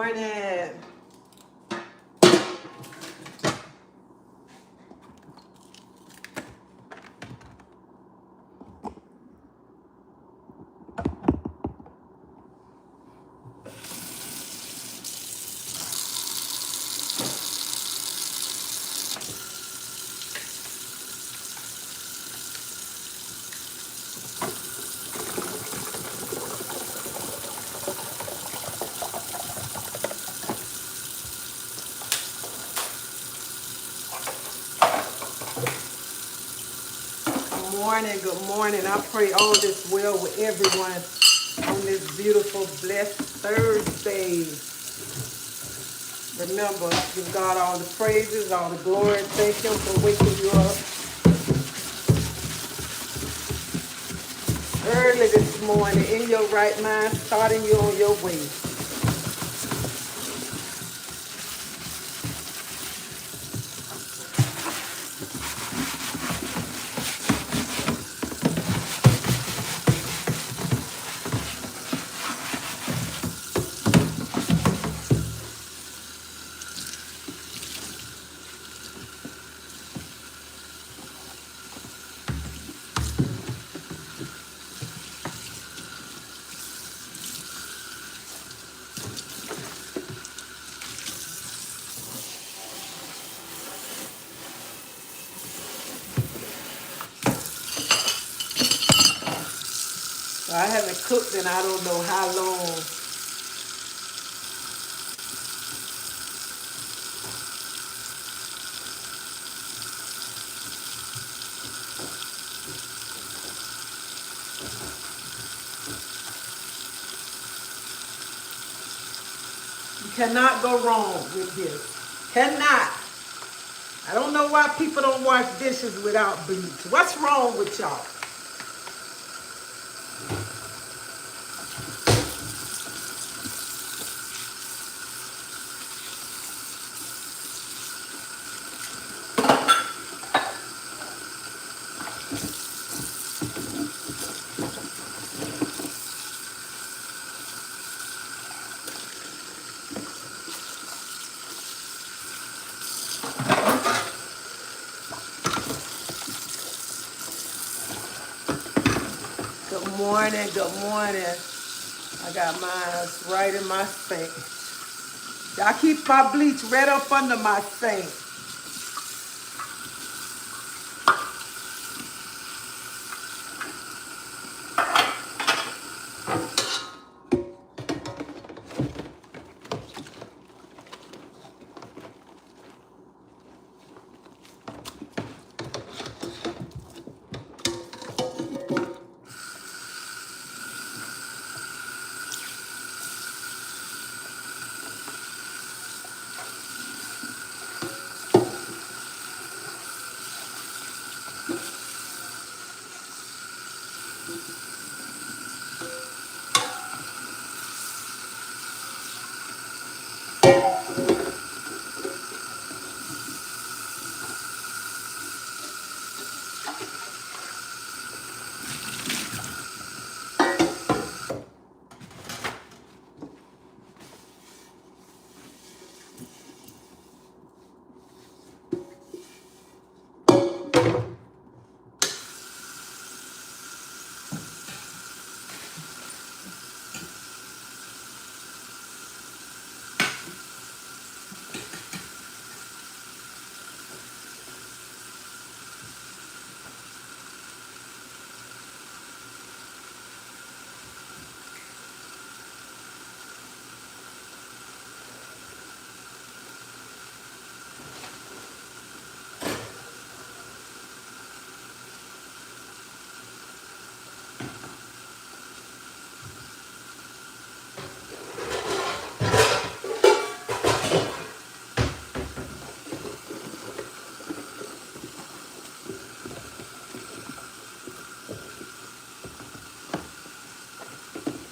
morning. Good morning. I pray all is well with everyone on this beautiful, blessed Thursday. Remember, give God all the praises, all the glory. Thank Him for waking you up early this morning in your right mind, starting you on your way. I haven't cooked in I don't know how long. You cannot go wrong with this. Cannot. I don't know why people don't wash dishes without bleach. What's wrong with y'all? Good morning, good morning. I got mine right in my sink. Y'all keep my bleach right up under my sink.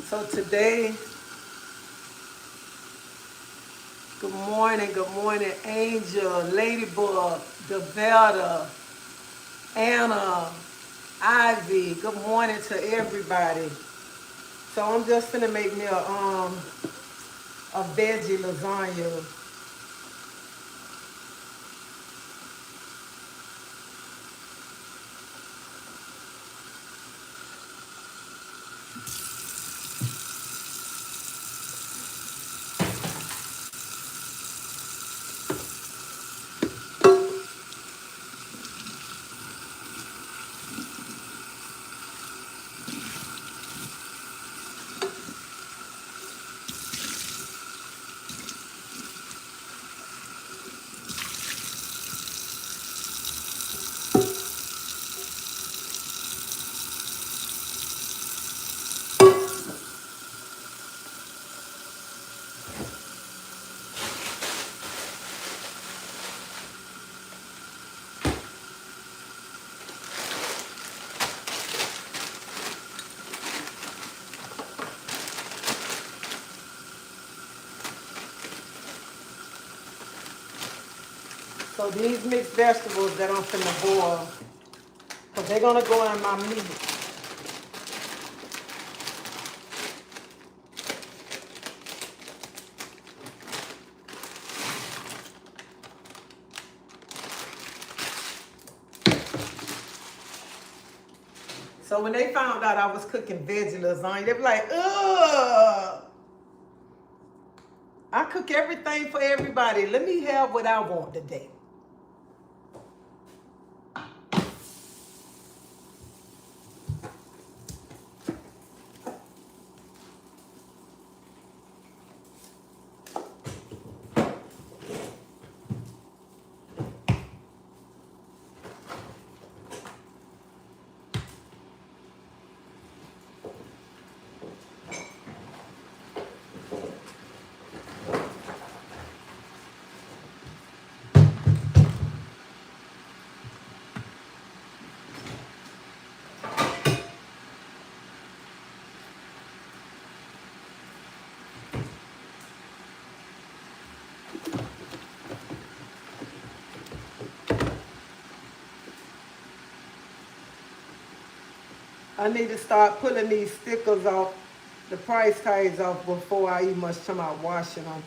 So today, good morning, Angel, Ladybug, Devetta, Anna, Ivy. Good morning to everybody. So I'm just gonna make me a a veggie lasagna. So these mixed vegetables that I'm finna boil, because they're gonna go in my meat. So when they found out I was cooking veggie lasagna, they were like, ugh. I cook everything for everybody. Let me have what I want today. I need to start pulling these stickers off, the price tags off before I even much come out washing them.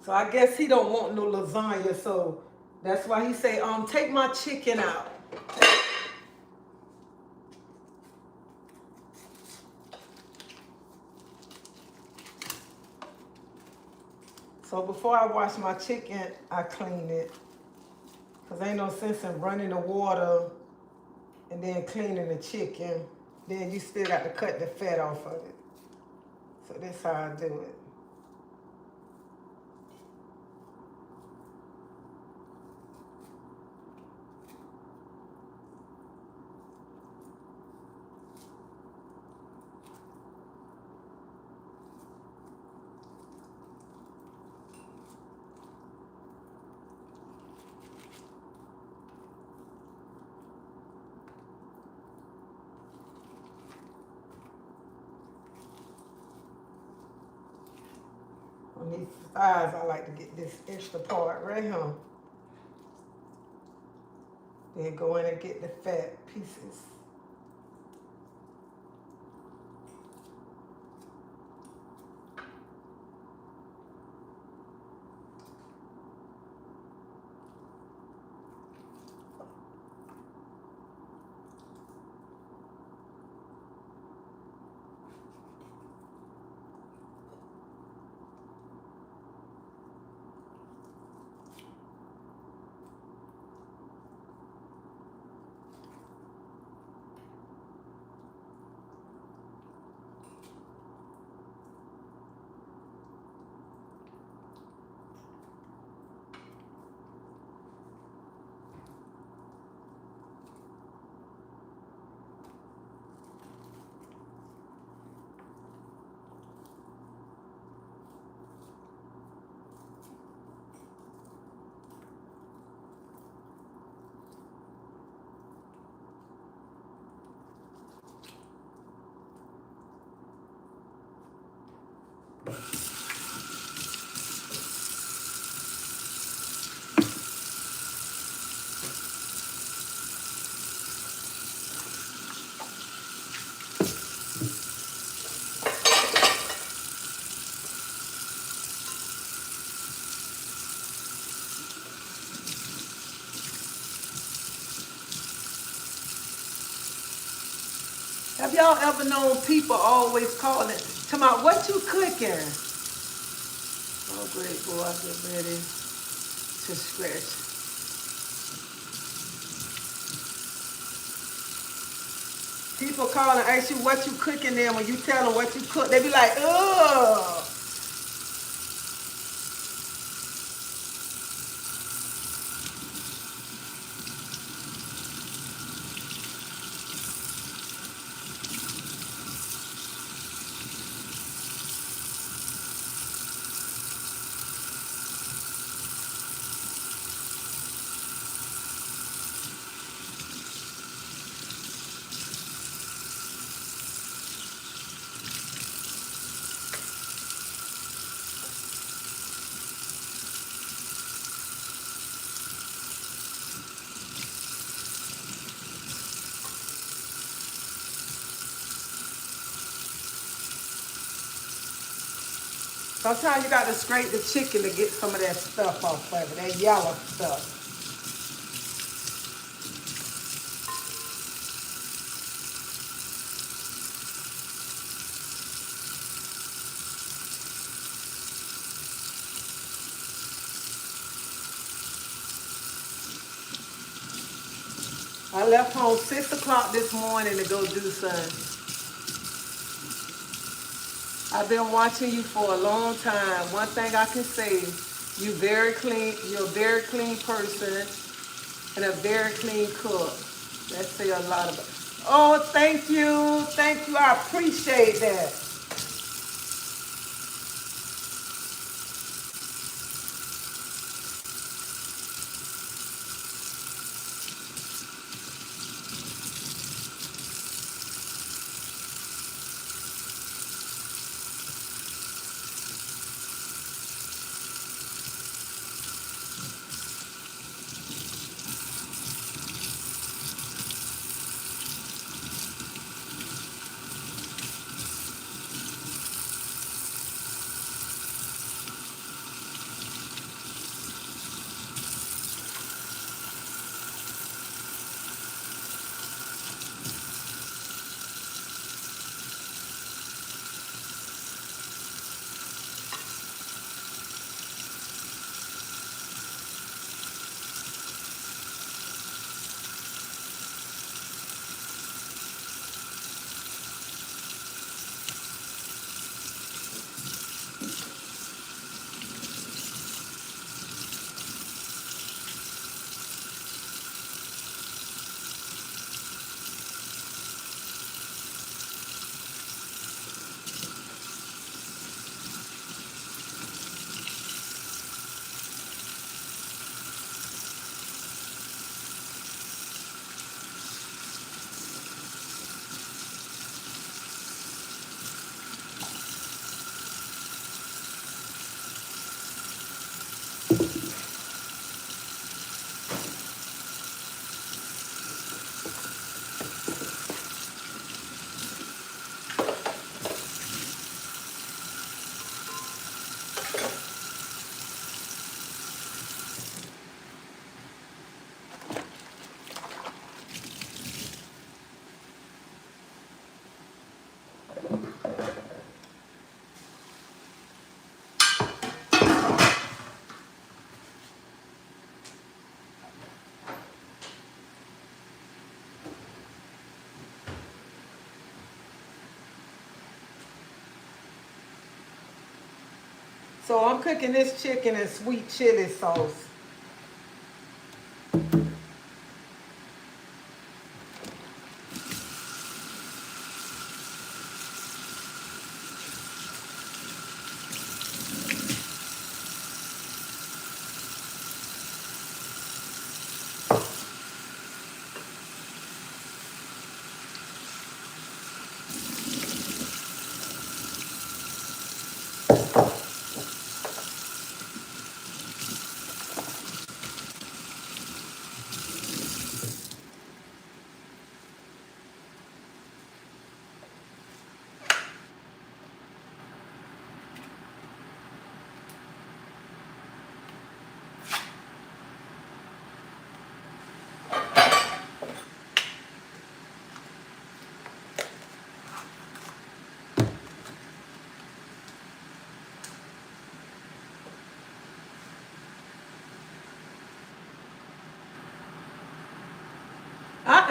So I guess he don't want no lasagna, so that's why he say, take my chicken out. So before I wash my chicken, I clean it. Because ain't no sense in running the water and then cleaning the chicken. Then you still got to cut the fat off of it. So that's how I do it. On these thighs, I like to get this extra part right here. Then go in and get the fat pieces. Have y'all ever known people always calling, talking about what you cooking? Oh, great, boy, I get ready to scratch. People call and ask you what you cooking there. When you tell them what you cook, they be like, ugh. Sometimes you got to scrape the chicken to get some of that stuff off of it, that yellow stuff. I left home 6 o'clock this morning to go do something. I've been watching you for a long time. One thing I can say, you very clean, you're a very clean person and a very clean cook. That say a lot about. Oh, thank you. Thank you. I appreciate that. So I'm cooking this chicken in sweet chili sauce.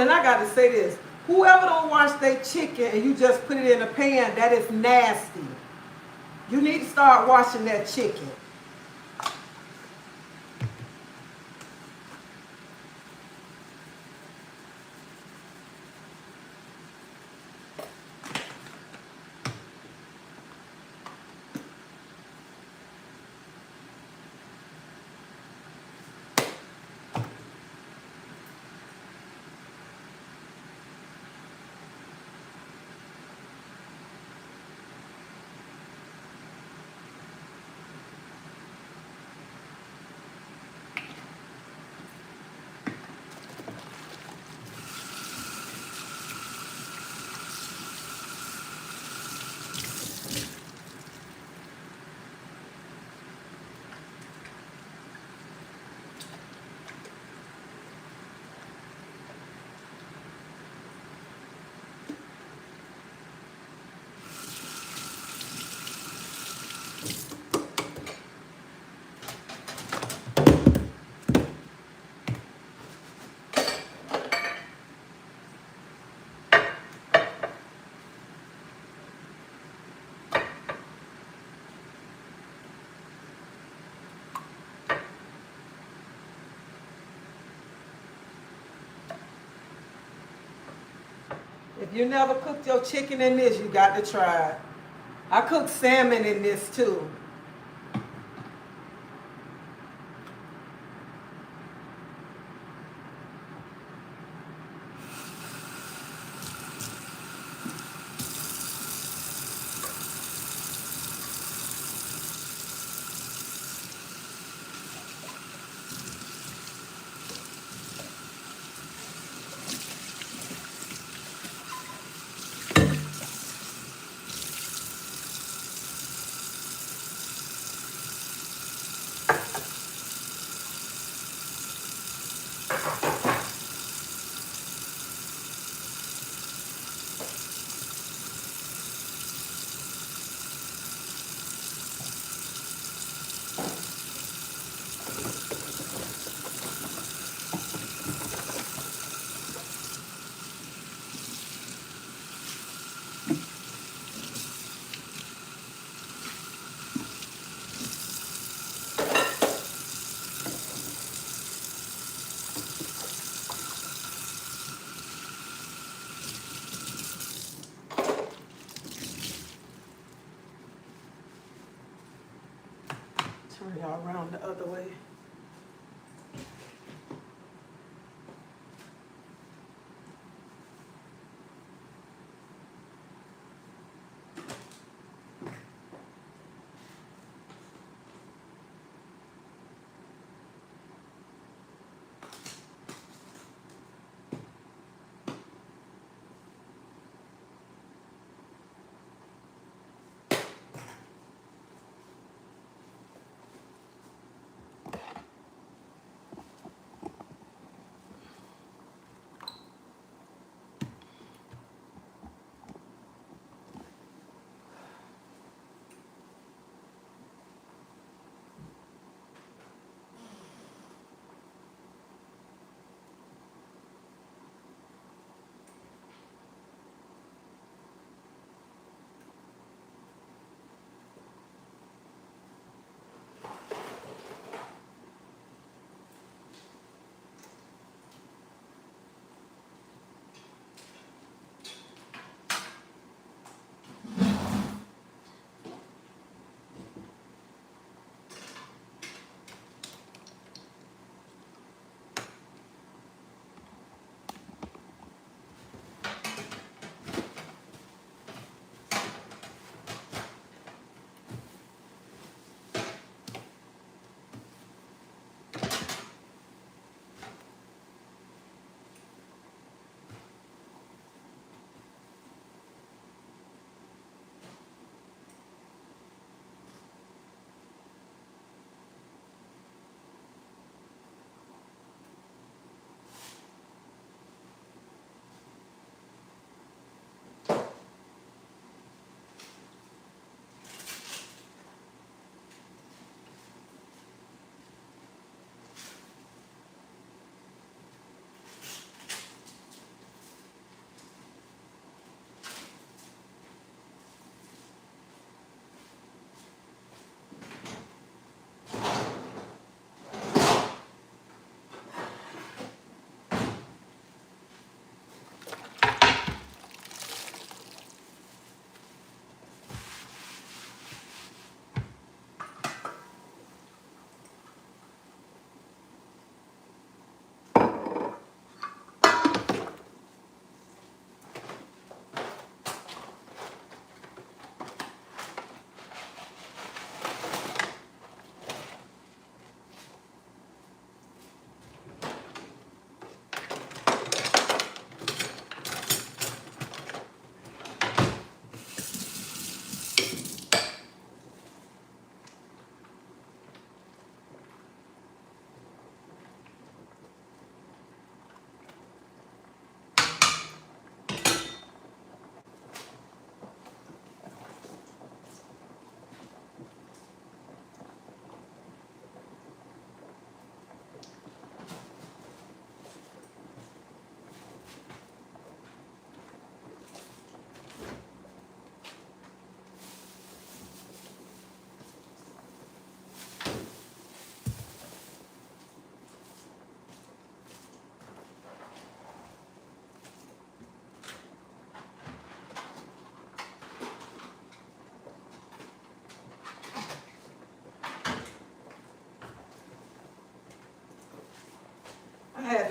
I got to say this. Whoever don't wash their chicken and you just put it in a pan, that is nasty. You need to start washing that chicken. If you never cooked your chicken in this, you got to try it. I cook salmon in this too. Turn y'all around the other way.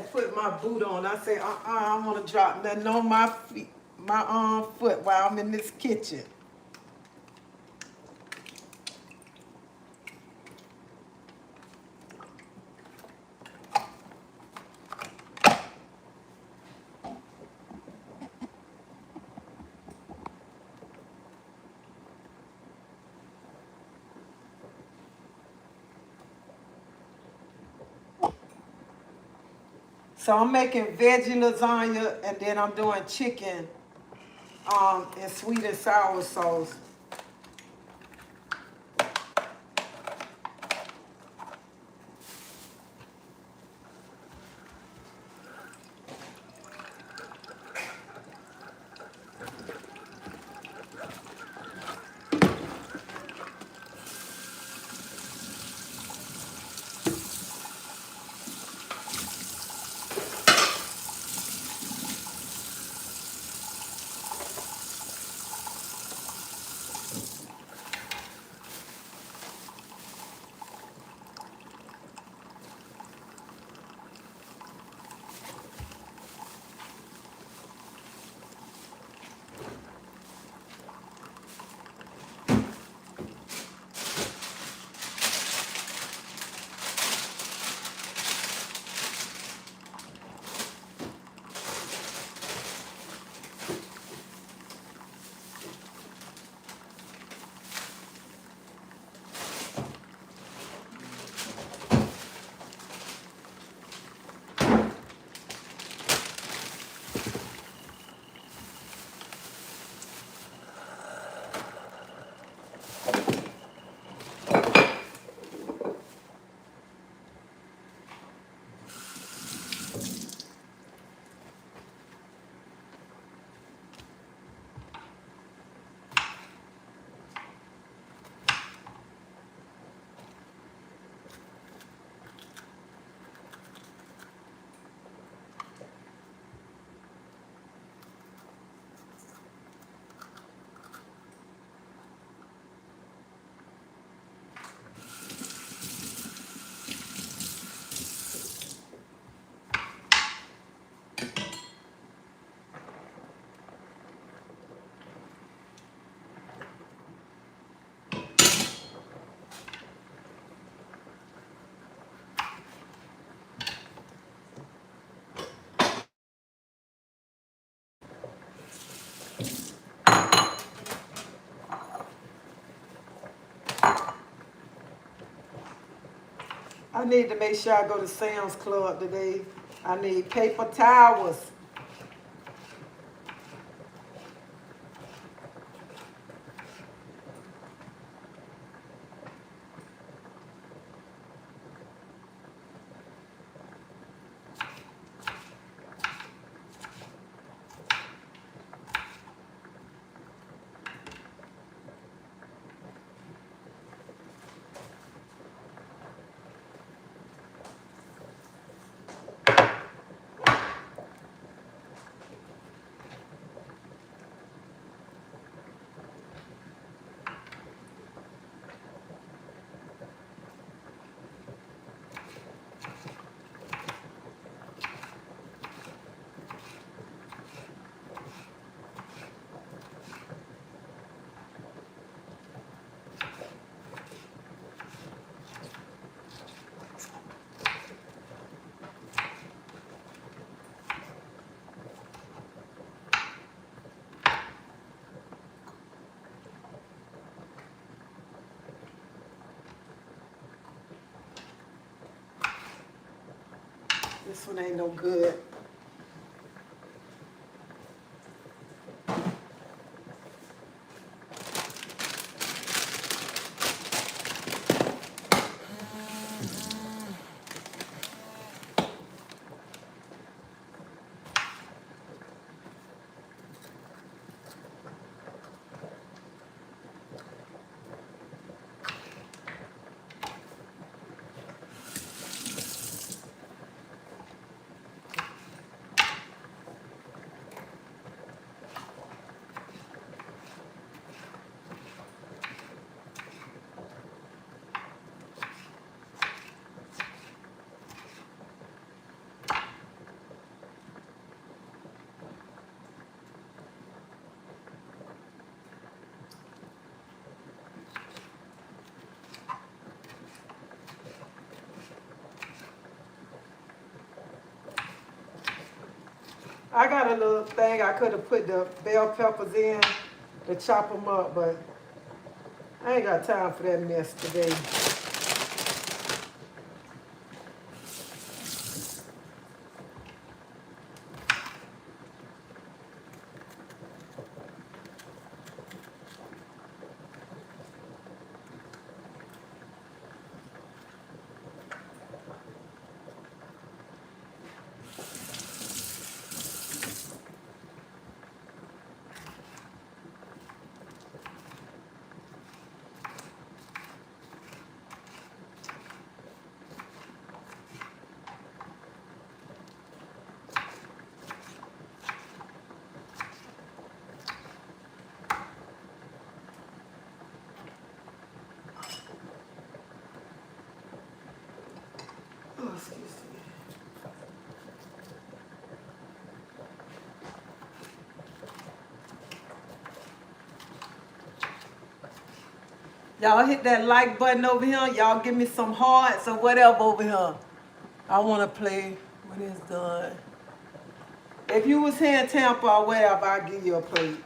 had put my boot on. I said, I don't want to drop nothing on my feet, my foot while I'm in this kitchen. So I'm making veggie lasagna, and then I'm doing chicken and sweet and sour sauce. I need to make sure I go to Sam's Club today. I need paper towels. This one ain't no good. I got a little thing I could have put the bell peppers in to chop them up, but I ain't got time for that mess today. Oh, excuse me. Y'all hit that like button over here. Y'all give me some hearts or whatever over here. I want to play when it's done. If you was here in Tampa or whatever, I'll give you a plate.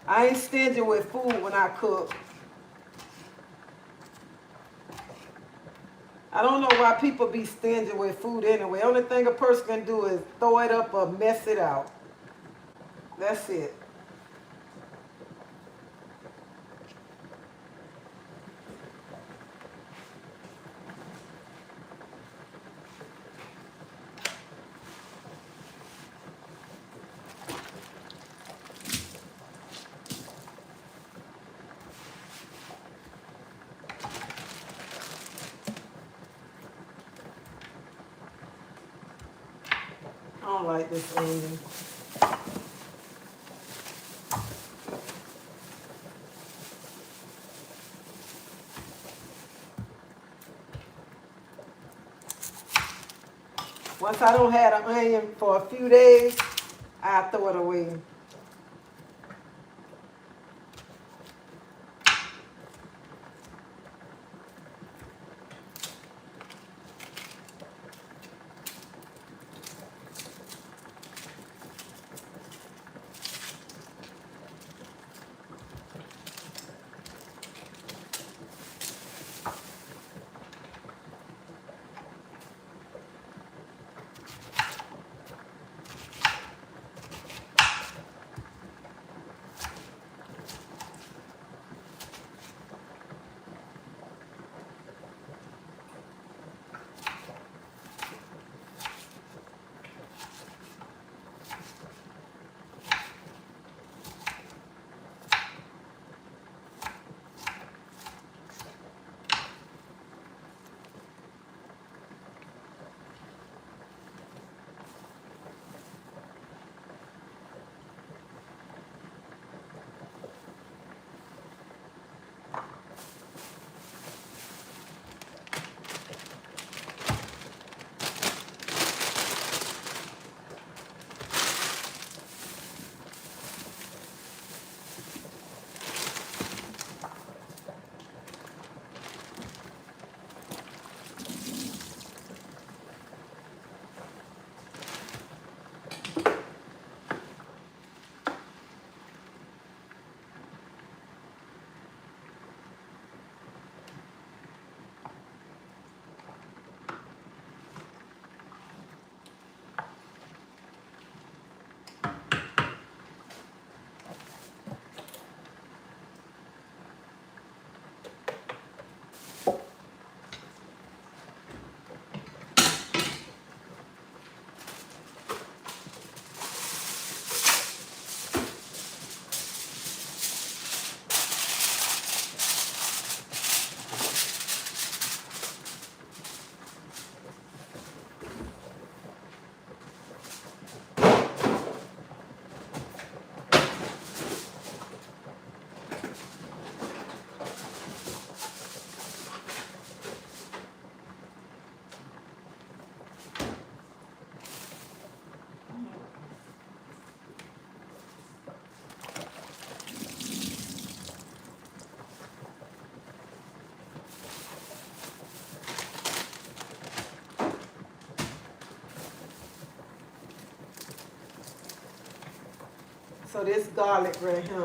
I ain't stingy with food when I cook. I don't know why people be stingy with food anyway. Only thing a person can do is throw it up or mess it out. That's it. I don't like this onion. Once I don't have an onion for a few days, I throw it away. So this garlic right here.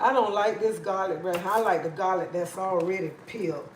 I don't like this garlic right here. I like the garlic that's already peeled.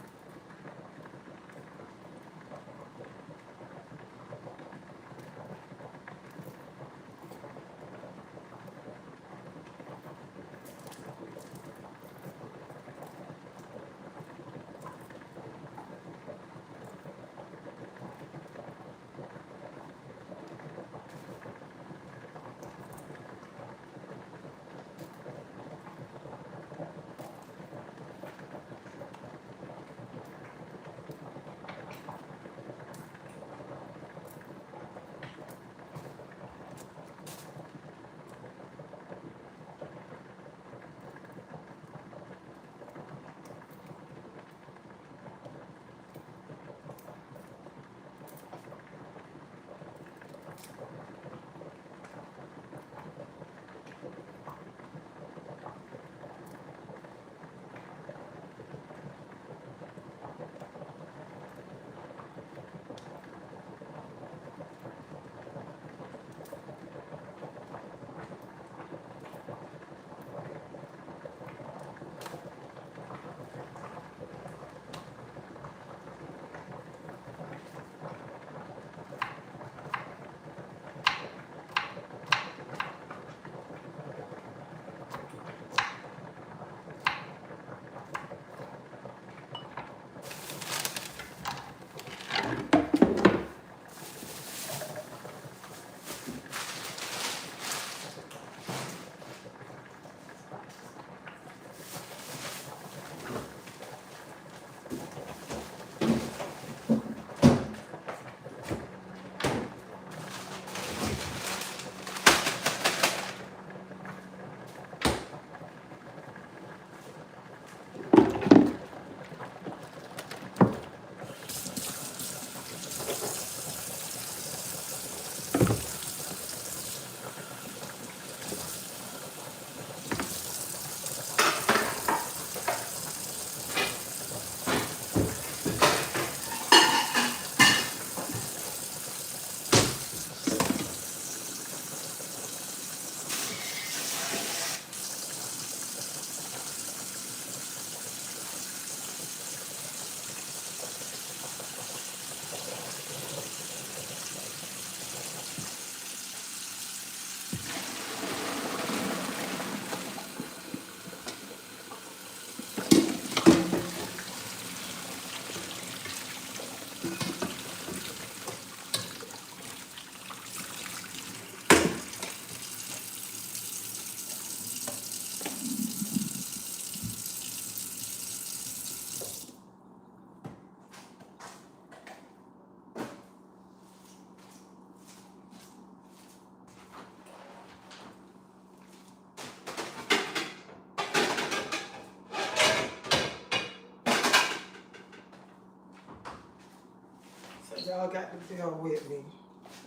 So y'all got to bear with me.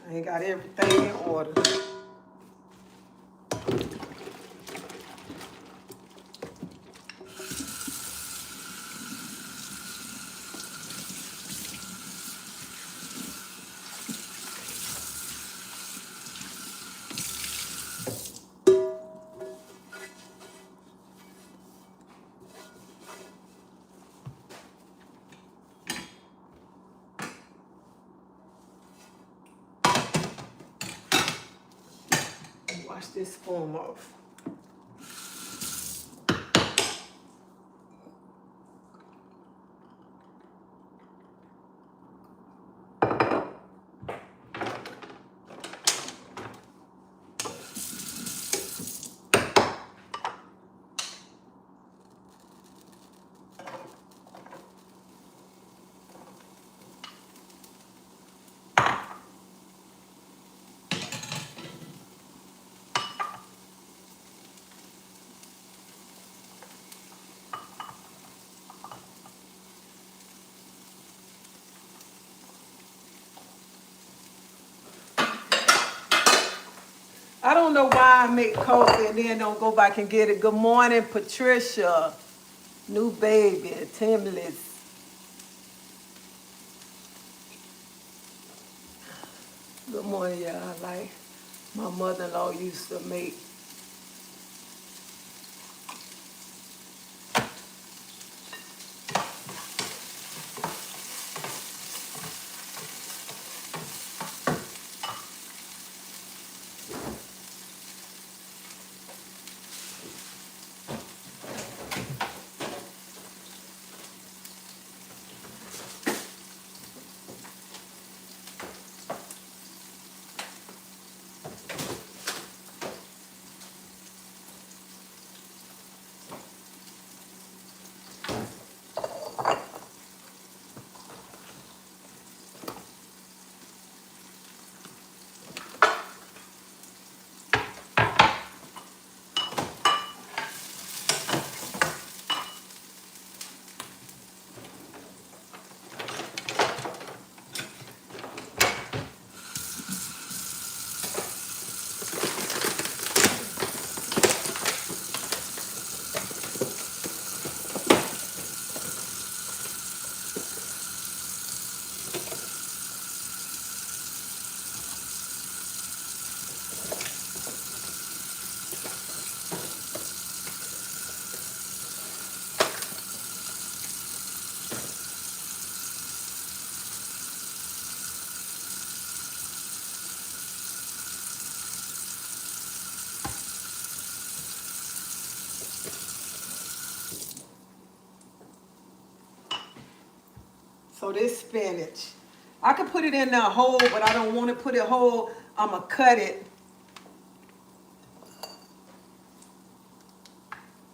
I ain't got everything in order. Wash this foam off. I don't know why I make coffee and then don't go back and get it. Good morning, Patricia. New baby, Timless. Good morning, y'all. Like my mother-in-law used to make. So this spinach, I could put it in there whole, but I don't want to put it whole. I'm going to cut it.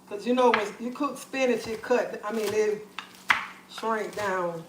Because you know, when you cook spinach, it cut, I mean, it shrink down.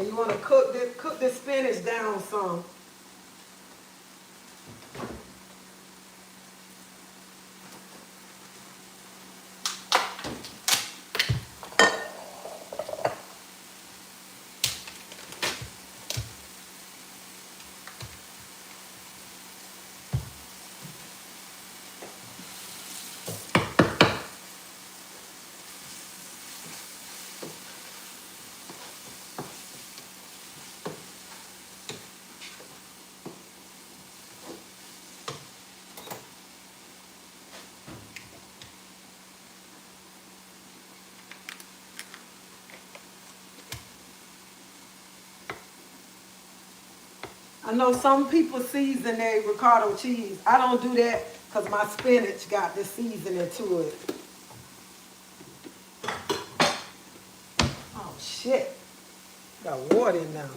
And you want to cook this spinach down some. I know some people season their ricotta cheese. I don't do that because my spinach got the seasoning to it. Oh shit. Got water in now.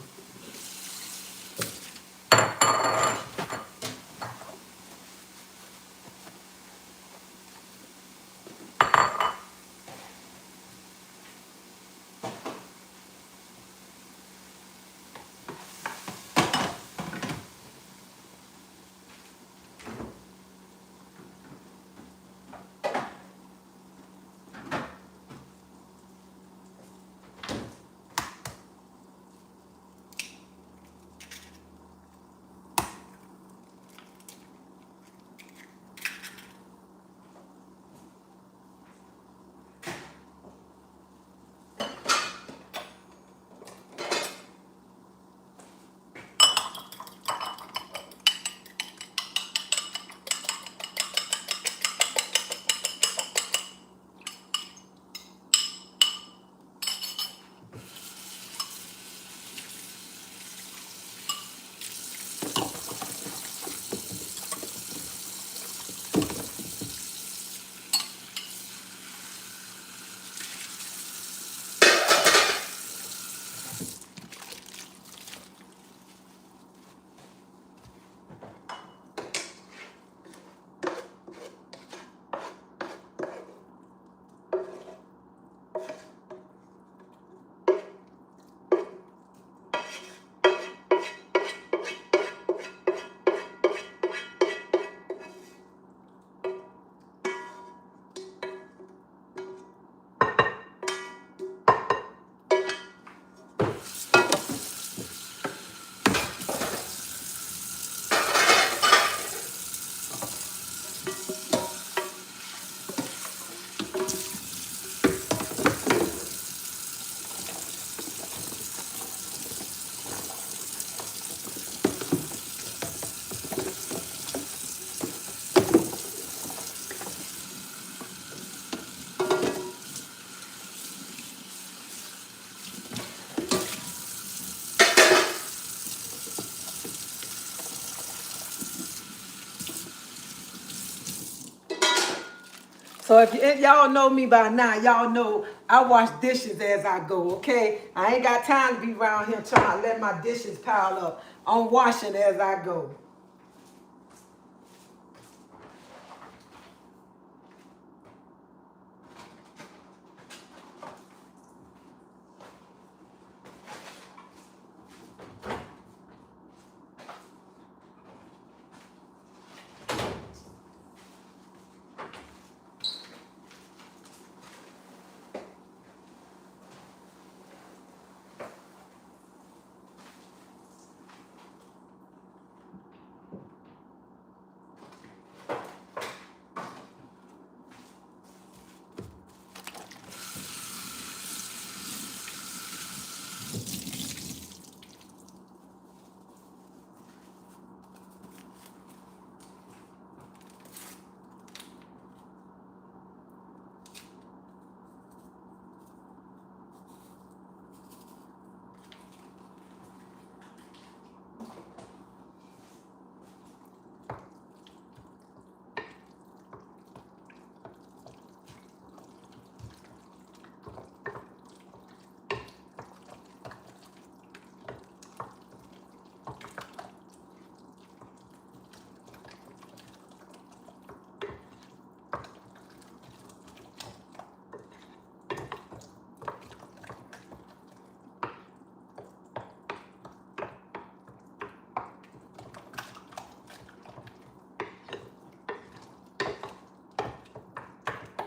So if y'all know me by now, y'all know I wash dishes as I go, okay? I ain't got time to be around here trying to let my dishes pile up. I'm washing as I go.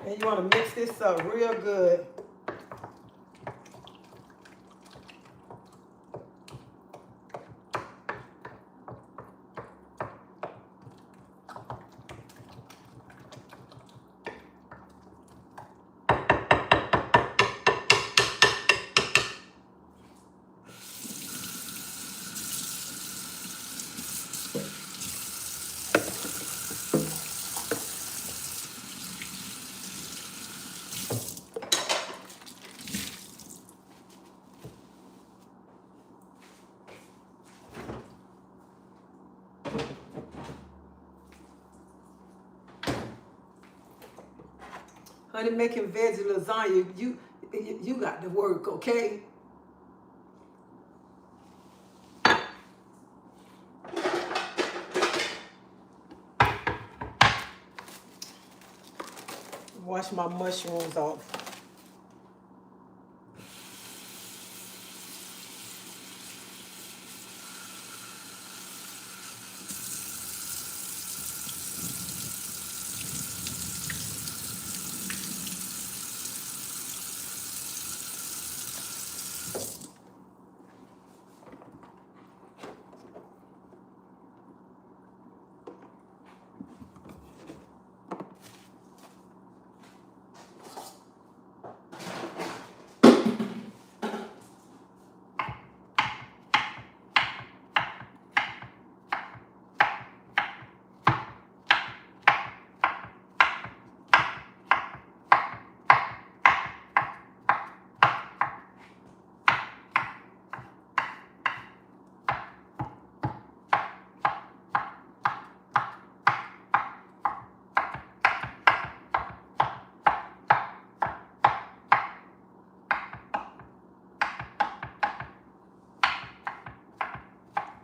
And you want to mix this up real good. Honey, making veggie lasagna, you got to work, okay? Wash my mushrooms off.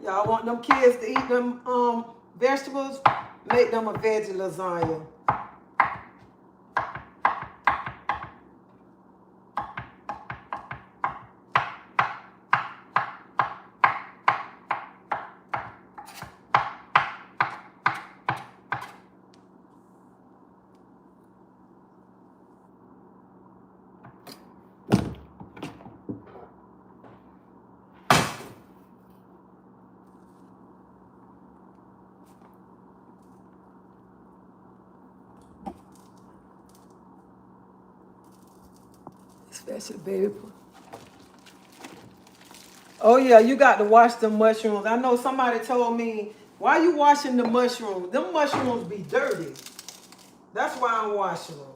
Y'all want them kids to eat them vegetables? Make them a veggie lasagna. Special baby. Oh yeah, you got to wash the mushrooms. I know somebody told me, why you washing the mushrooms? Them mushrooms be dirty. That's why I'm washing them.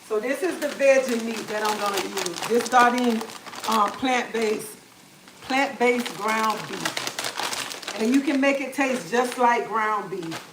So this is the veggie meat that I'm gonna use. This sardine plant-based ground beef. And you can make it taste just like ground beef.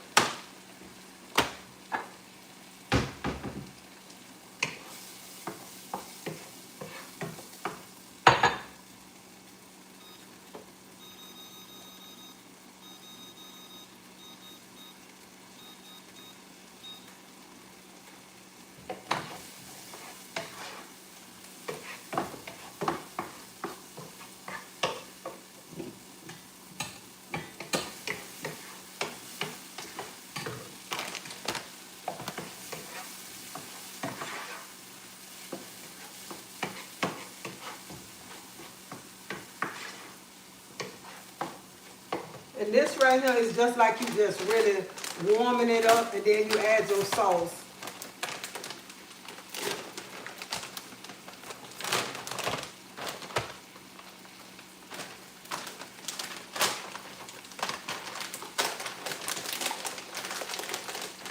And this right here is just like you just really warming it up, and then you add your sauce.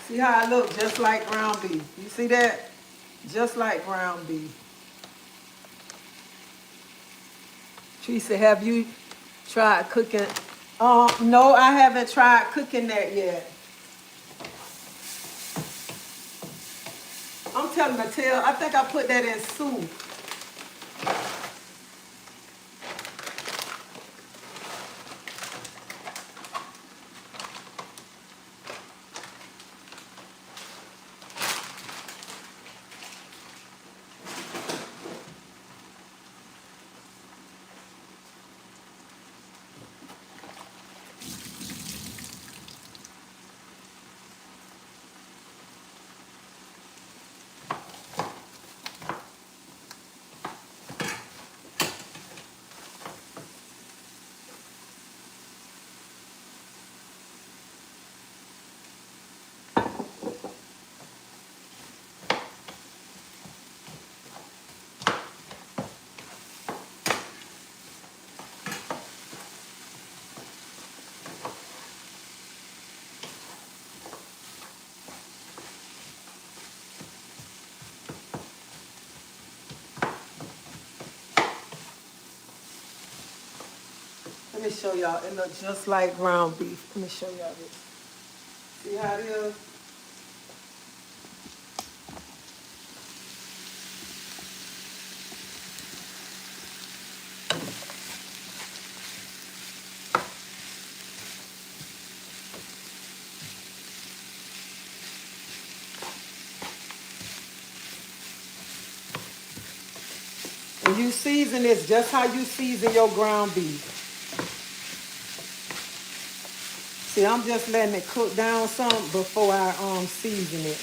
See how it looks just like ground beef. You see that? Just like ground beef. Treasie, have you tried cooking? No, I haven't tried cooking that yet. I'm telling Mattel, I think I put that in soup. Let me show y'all. It looks just like ground beef. Let me show y'all this. See how it is? And you season this just how you season your ground beef. See, I'm just letting it cook down some before I season it.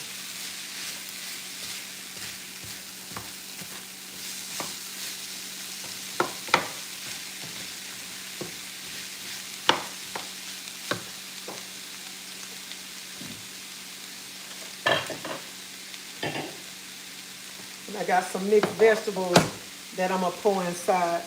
And I got some mixed vegetables that I'm gonna pour inside.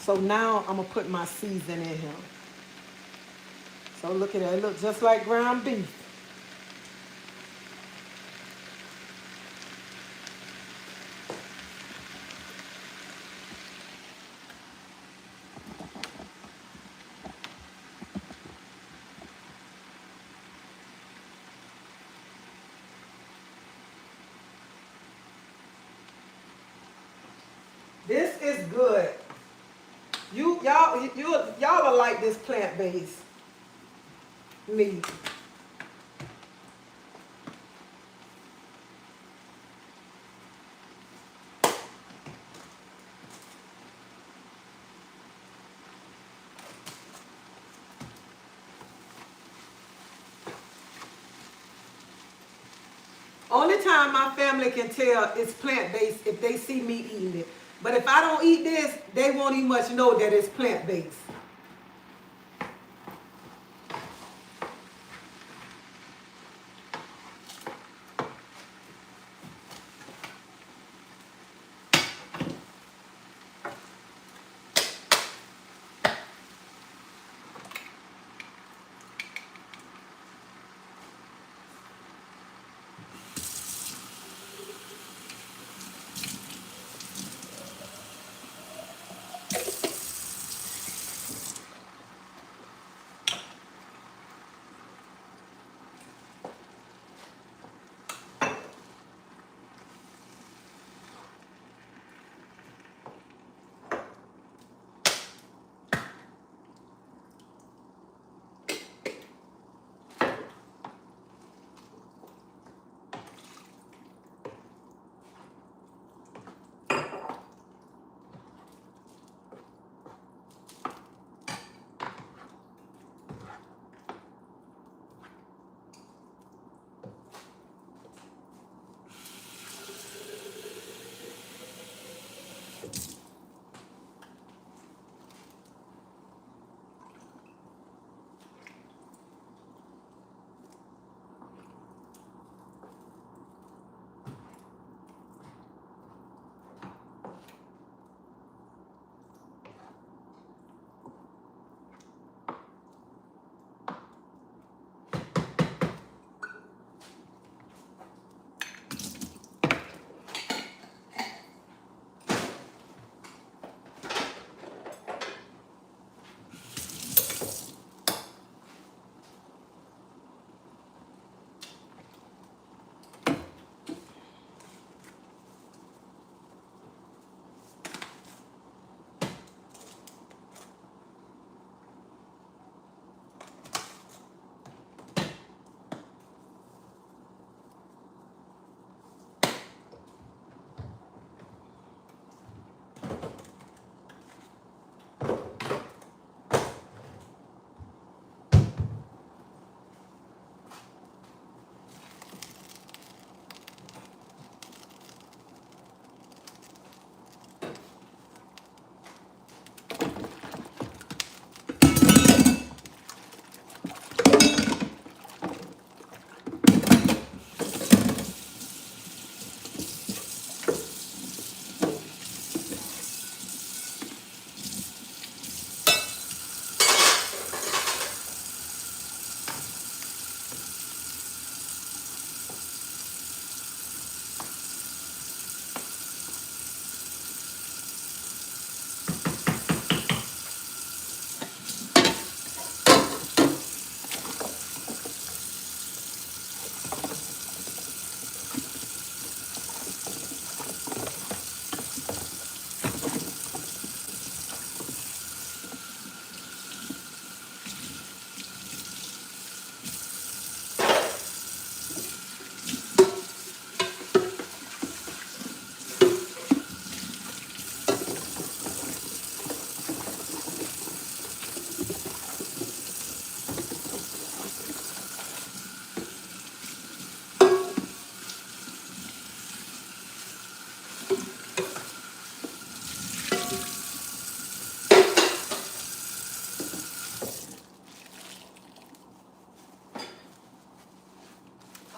So now I'm gonna put my seasoning in here. So look at that, it looks just like ground beef. This is good. Y'all will like this plant-based meat. Only time my family can tell it's plant-based if they see me eating it. But if I don't eat this, they won't even much know that it's plant-based.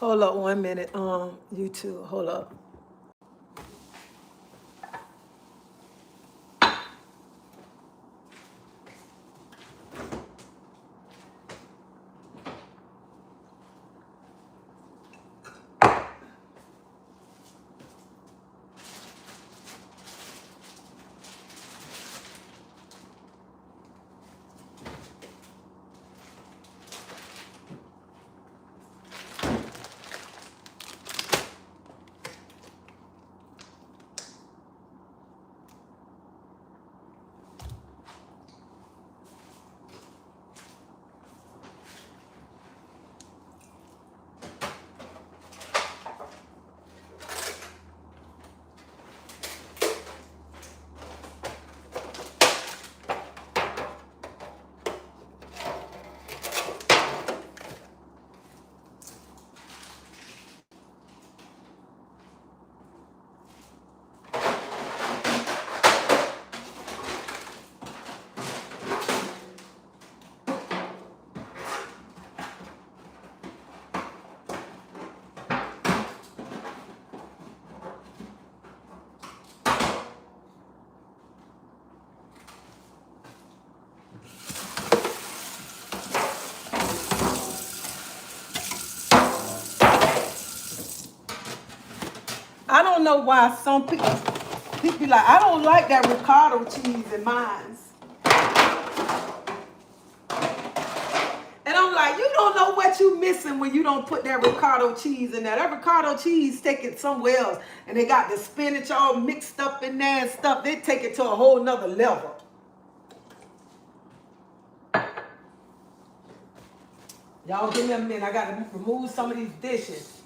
Hold up 1 minute, YouTube, hold up. don't know why some people be like, I don't like that ricotta cheese in mine. And I'm like, you don't know what you missing when you don't put that ricotta cheese in there. That ricotta cheese take it somewhere else. And they got the spinach all mixed up in there and stuff. They take it to a whole nother level. Y'all give me a minute. I got to remove some of these dishes.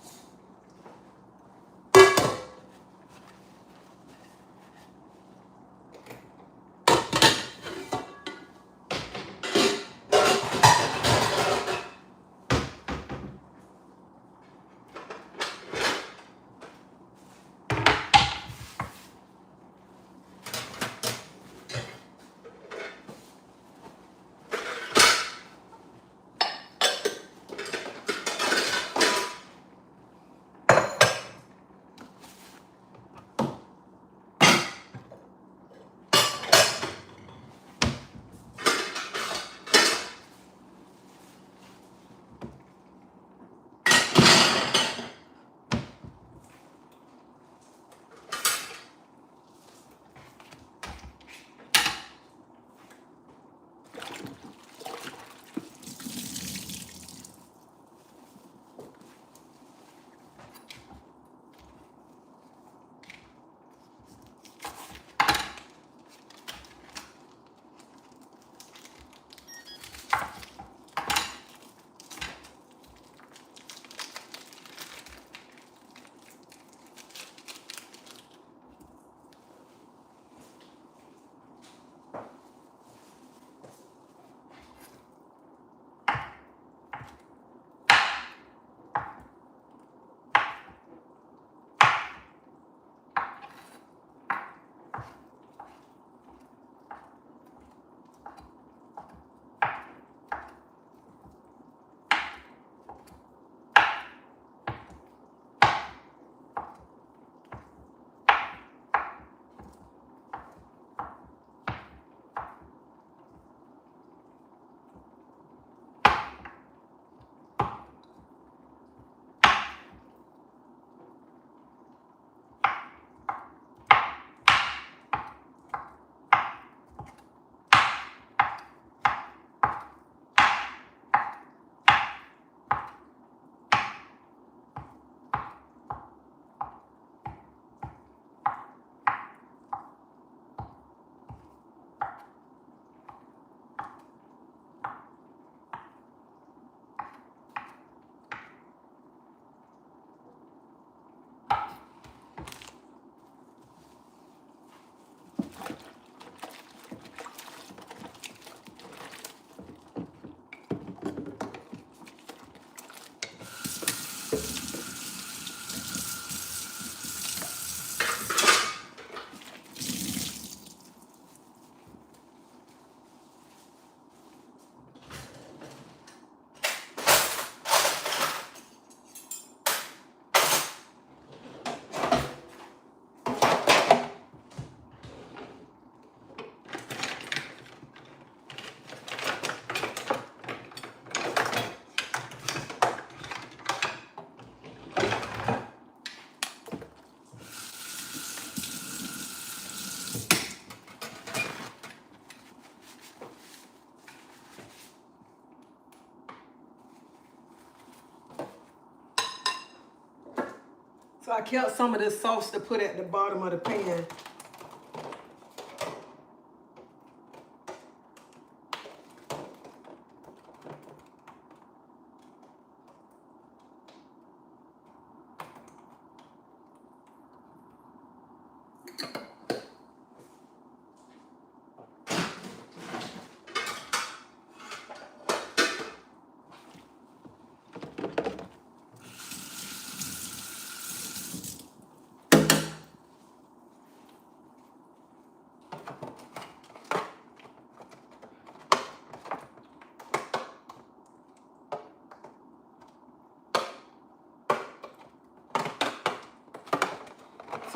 So I kept some of this sauce to put at the bottom of the pan.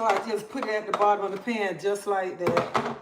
So I just put it at the bottom of the pan just like that.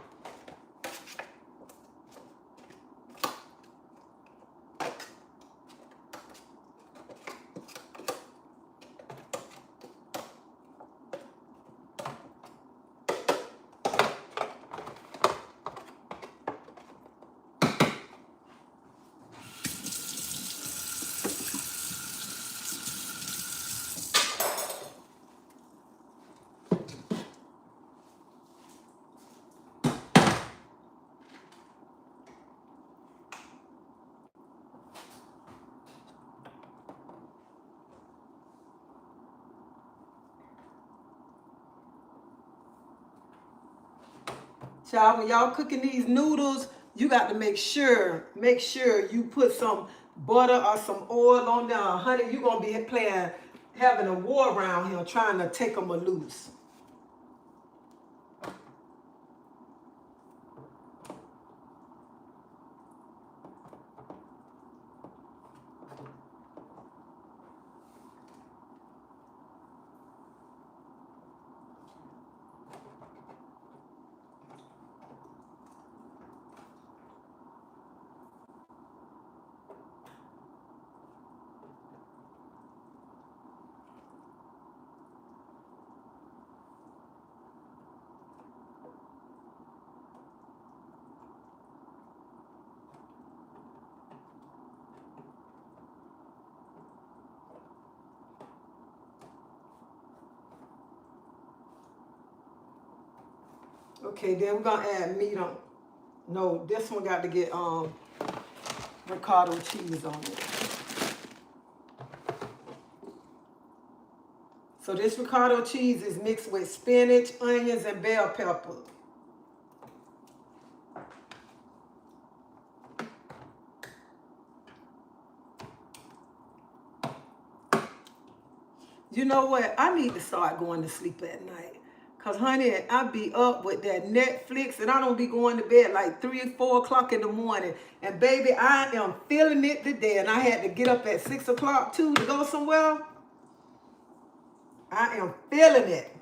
Child, when y'all cooking these noodles, you got to make sure you put some butter or some oil on there. Honey, you gonna be having a war around here trying to take them loose. Okay, then we're gonna add meat on. No, this one got to get ricotta cheese on it. So this ricotta cheese is mixed with spinach, onions, and bell pepper. You know what? I need to start going to sleep at night. Cause honey, I be up with that Netflix and I don't be going to bed like 3 or 4 o'clock in the morning. And baby, I am feeling it today. And I had to get up at 6 o'clock too to go somewhere. I am feeling it.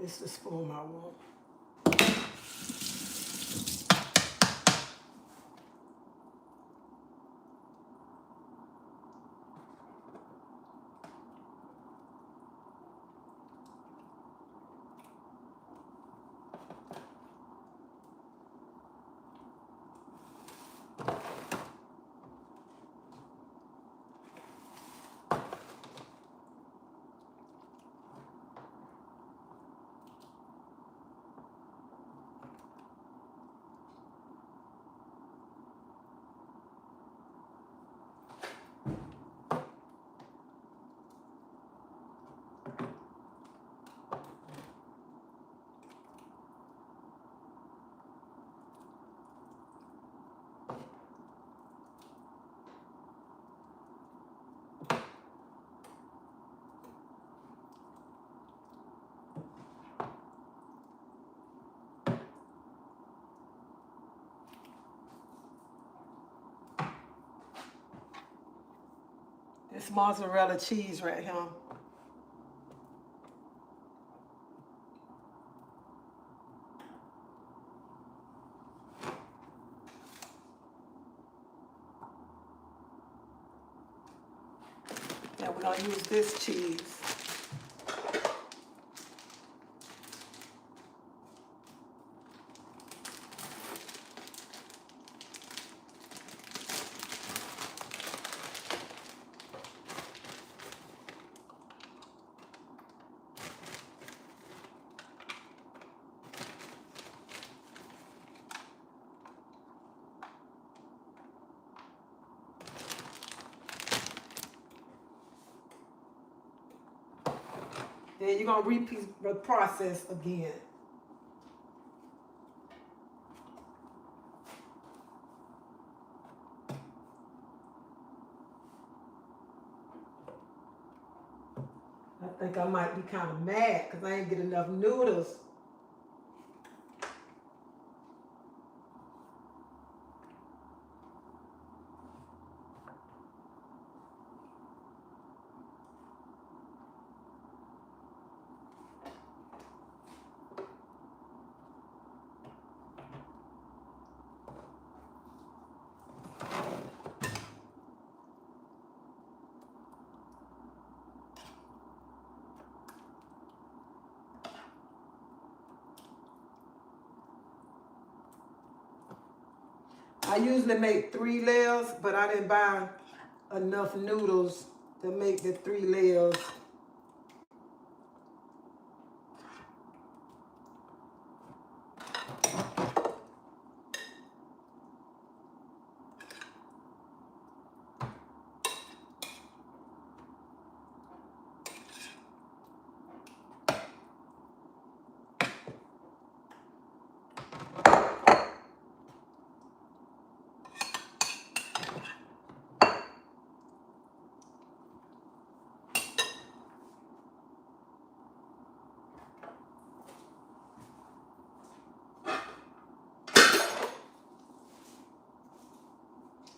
It's the spoon I want. This mozzarella cheese right here. And we're gonna use this cheese. Then you're gonna repeat the process again. I think I might be kind of mad because I ain't get enough noodles. I usually make 3 layers, but I didn't buy enough noodles to make the 3 layers.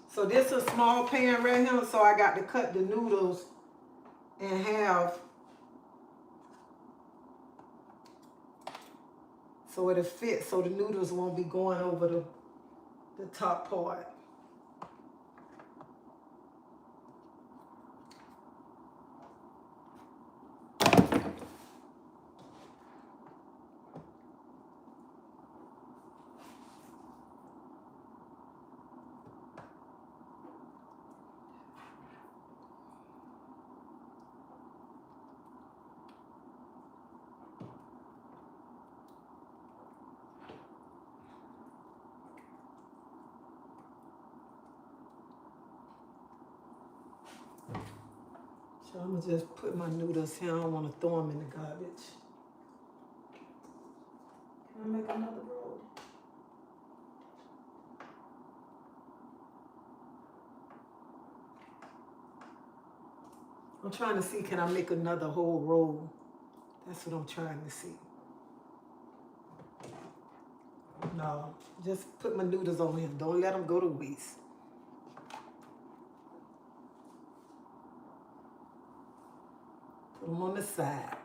So this is a small pan right here, so I got to cut the noodles in half so it'll fit, so the noodles won't be going over the top part. So I'm gonna just put my noodles here. I don't want to throw them in the garbage. Can I make another roll? I'm trying to see, can I make another whole roll? That's what I'm trying to see. No, just put my noodles on here. Don't let them go to waste. Put them on the side.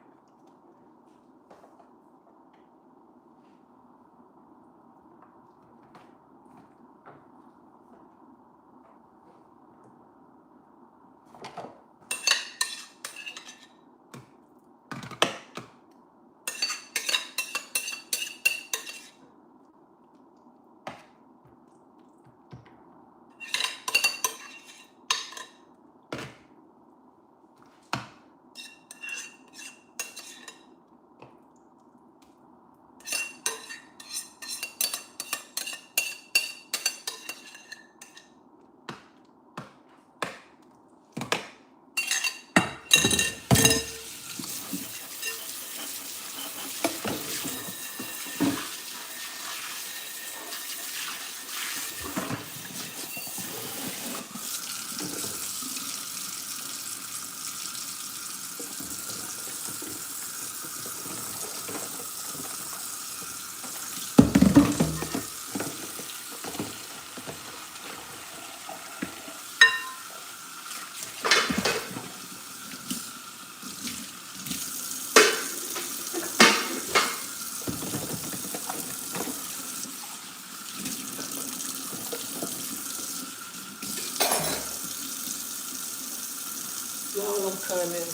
Y'all, I'm coming.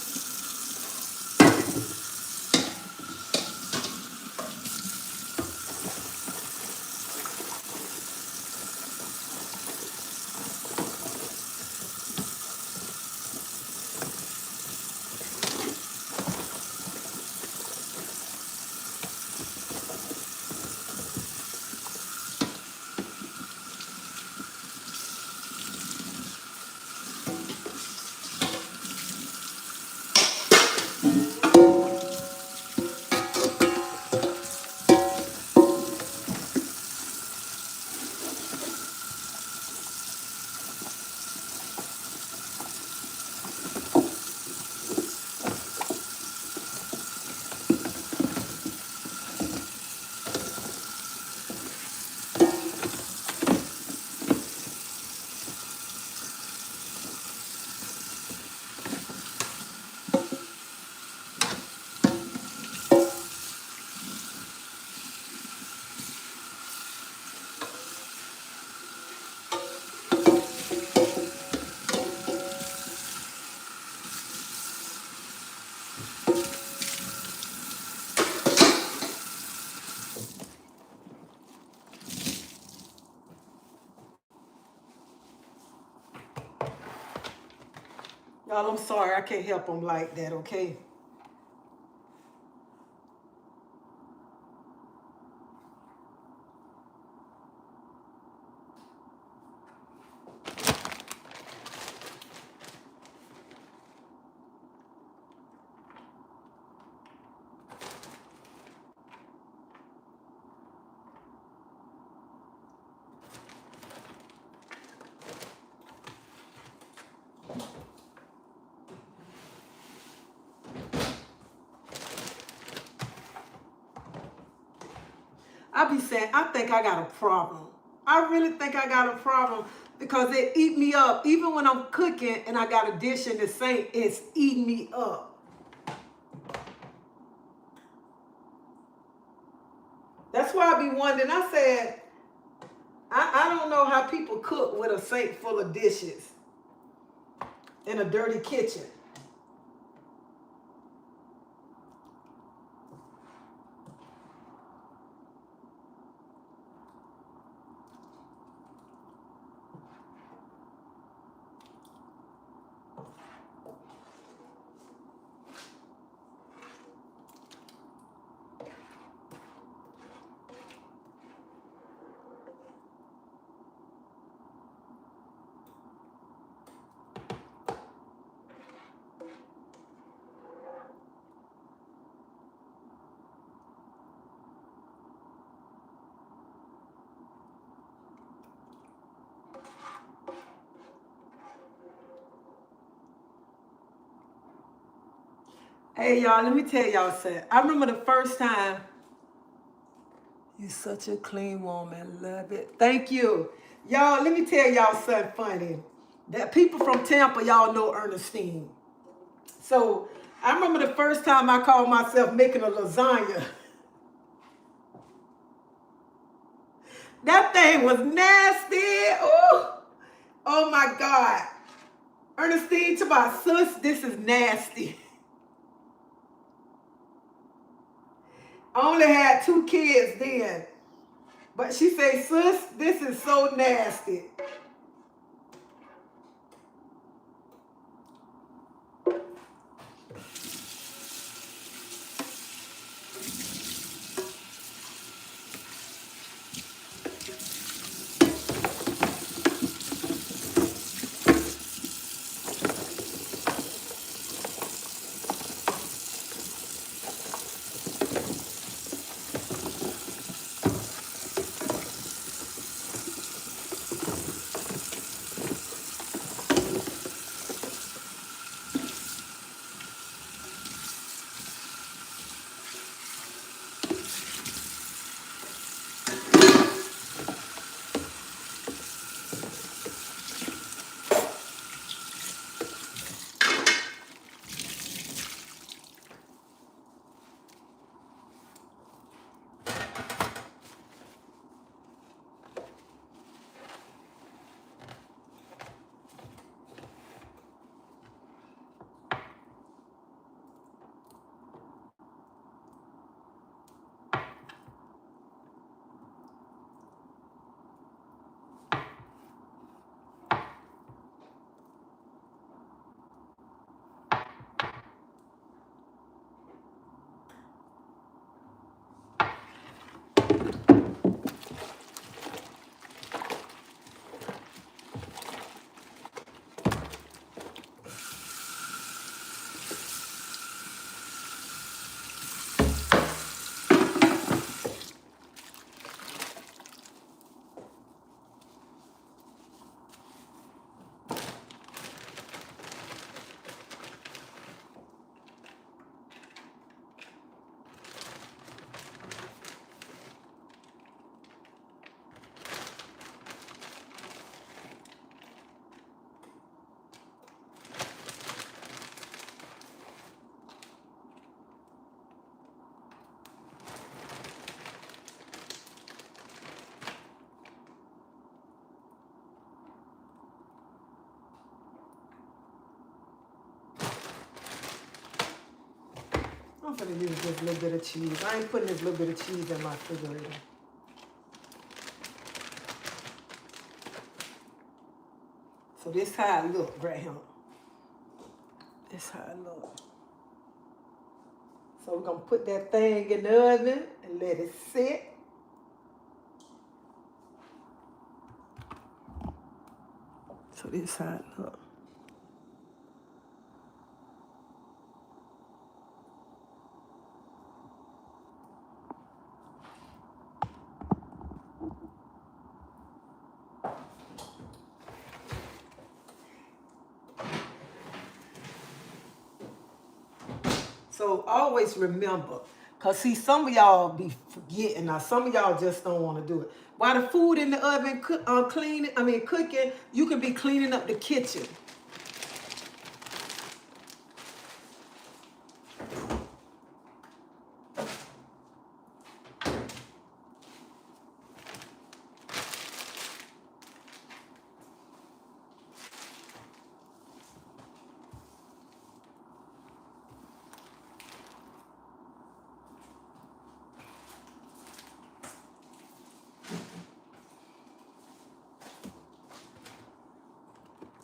Y'all, I'm sorry, I can't help them like that, okay? I be saying, I think I got a problem. I really think I got a problem because it eat me up. Even when I'm cooking and I got a dish in the sink, it's eating me up. That's why I be wondering. I said, I don't know how people cook with a sink full of dishes in a dirty kitchen. Hey, y'all, let me tell y'all something. I remember the first time. You're such a clean woman. Love it. Thank you. Y'all, let me tell y'all something funny. That people from Tampa, y'all know Ernestine. So I remember the first time I called myself making a lasagna. That thing was nasty. Oh, oh my God. Ernestine to my sis, this is nasty. I only had 2 kids then. But she say, sis, this is so nasty. I'm gonna use this little bit of cheese. I ain't putting this little bit of cheese in my refrigerator. So this how it look right here. This how it looks. So we're gonna put that thing in the oven and let it sit. So this how it looks. So always remember, because see, some of y'all be forgetting. Now, some of y'all just don't want to do it. While the food in the oven cooking, you can be cleaning up the kitchen.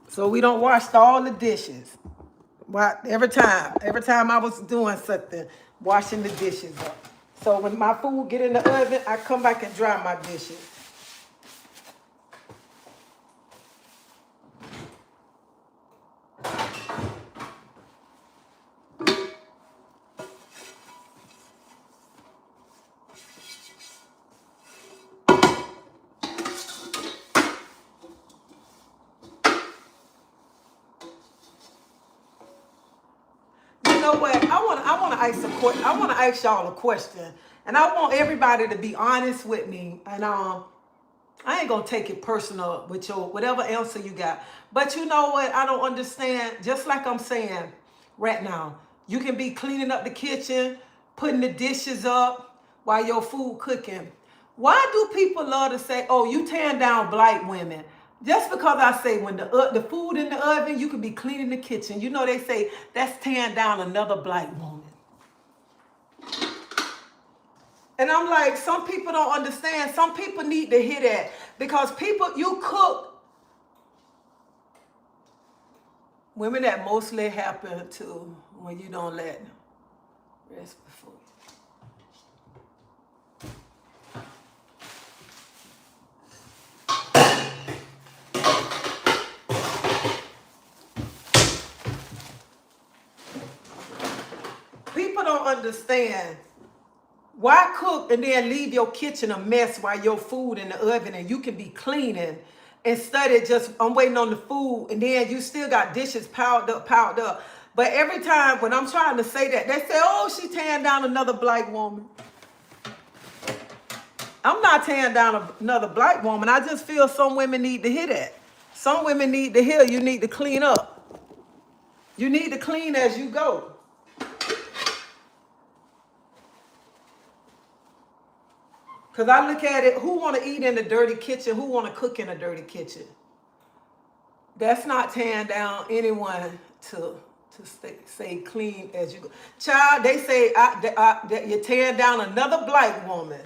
So we don't wash all the dishes. Every time I was doing something, washing the dishes up. So when my food get in the oven, I come back and dry my dishes. You know what? I want to ask y'all a question, and I want everybody to be honest with me. And I ain't gonna take it personal with your whatever answer you got. But you know what? I don't understand. Just like I'm saying right now, you can be cleaning up the kitchen, putting the dishes up while your food cooking. Why do people love to say, "Oh, you tearing down black women"? Just because I say when the food in the oven, you can be cleaning the kitchen. You know they say that's tearing down another black woman. And I'm like, some people don't understand. Some people need to hear that because you cook. Women, that mostly happen to when you don't let them rest before. People don't understand. Why cook and then leave your kitchen a mess while your food in the oven and you can be cleaning instead of just, I'm waiting on the food and then you still got dishes piled up. But every time when I'm trying to say that, they say, "Oh, she tearing down another black woman." I'm not tearing down another black woman. I just feel some women need to hear that. Some women need to hear you need to clean up. You need to clean as you go. Because I look at it, who want to eat in a dirty kitchen? Who want to cook in a dirty kitchen? That's not tearing down anyone to stay clean as you go. Child, they say that you're tearing down another black woman.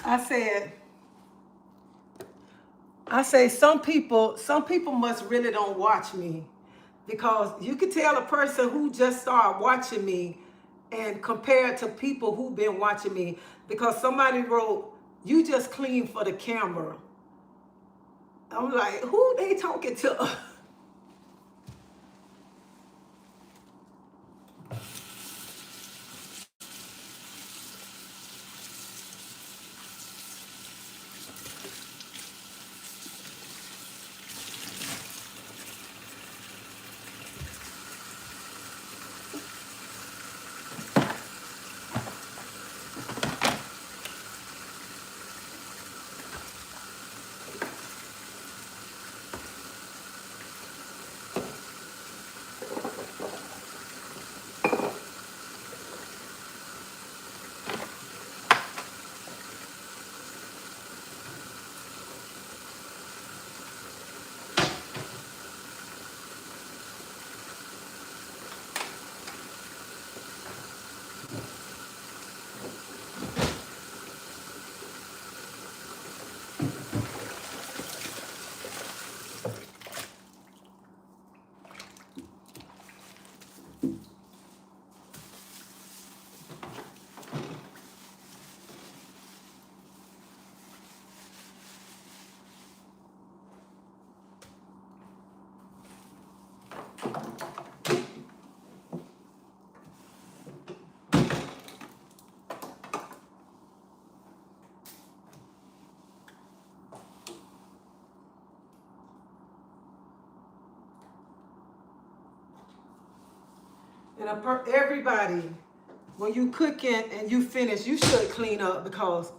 I say some people must really don't watch me, because you can tell a person who just started watching me and compare it to people who've been watching me, because somebody wrote, "You just clean for the camera." I'm like, who they talking to? And everybody, when you cooking and you finish, you should clean up, because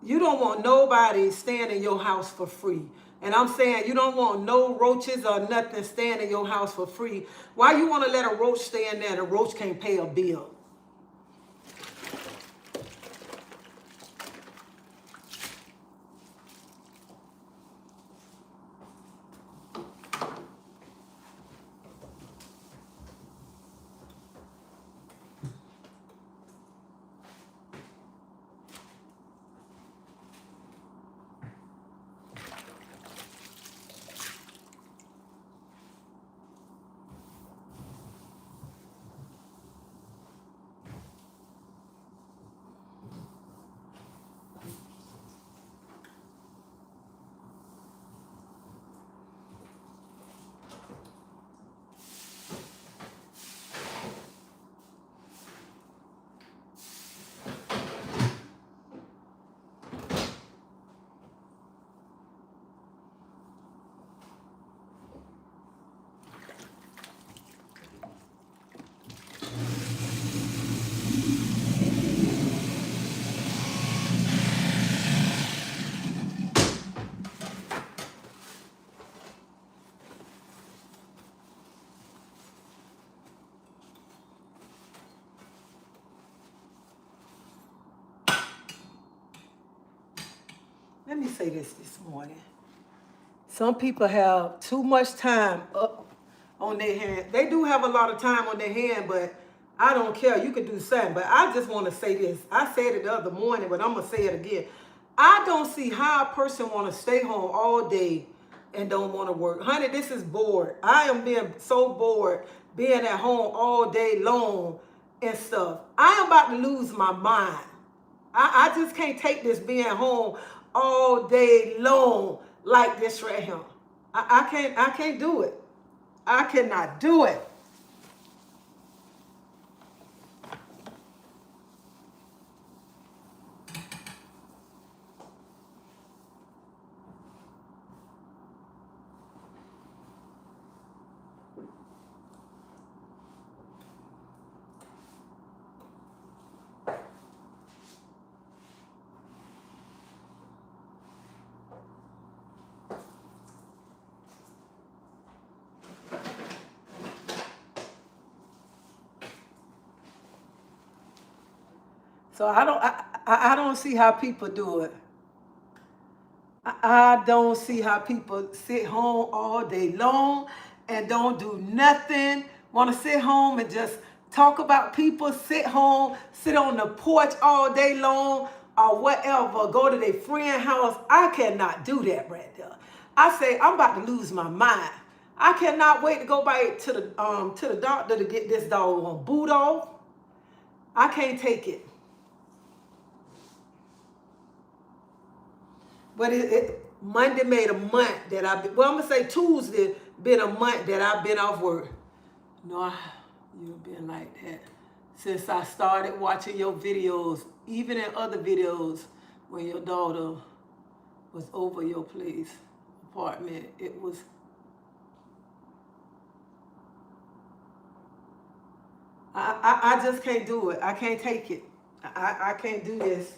you don't want nobody staying in your house for free. And I'm saying you don't want no roaches or nothing staying in your house for free. Why you want to let a roach stay in there and a roach can't pay a bill? Let me say this morning. Some people have too much time up on their hand. They do have a lot of time on their hand, but I don't care. You can do something. But I just want to say this. I said it the other morning, but I'm going to say it again. I don't see how a person want to stay home all day and don't want to work. Honey, this is bored. I am being so bored being at home all day long and stuff. I am about to lose my mind. I just can't take this being home all day long like this right here. I can't do it. I cannot do it. So I don't see how people do it. I don't see how people sit home all day long and don't do nothing. Want to sit home and just talk about people, sit home, sit on the porch all day long, or whatever, go to their friend house. I cannot do that right there. I say, I'm about to lose my mind. I cannot wait to go back to the doctor to get this dog on boot off. I can't take it. But Monday made a month that I've been, well, I'm going to say Tuesday been a month that I've been off work. No, you've been like that since I started watching your videos, even in other videos when your daughter was over your place, apartment. It was, I just can't do it. I can't take it. I can't do this.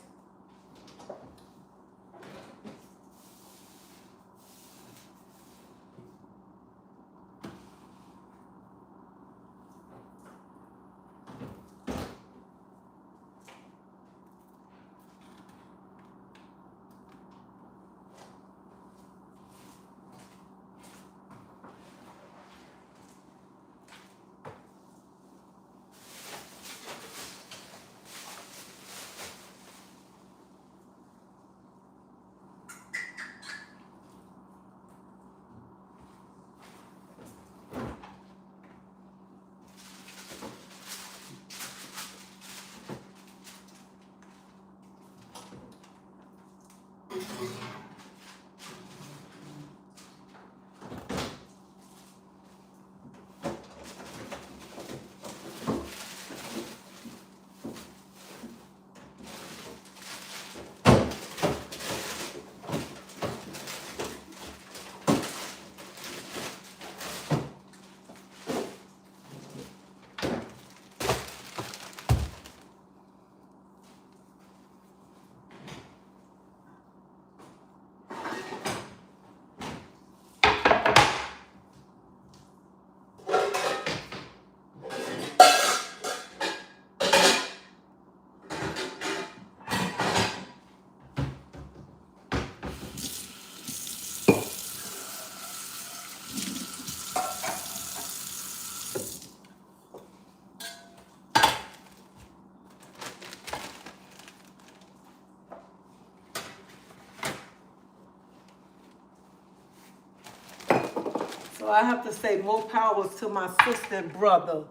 So I have to say more powers to my sister and brother.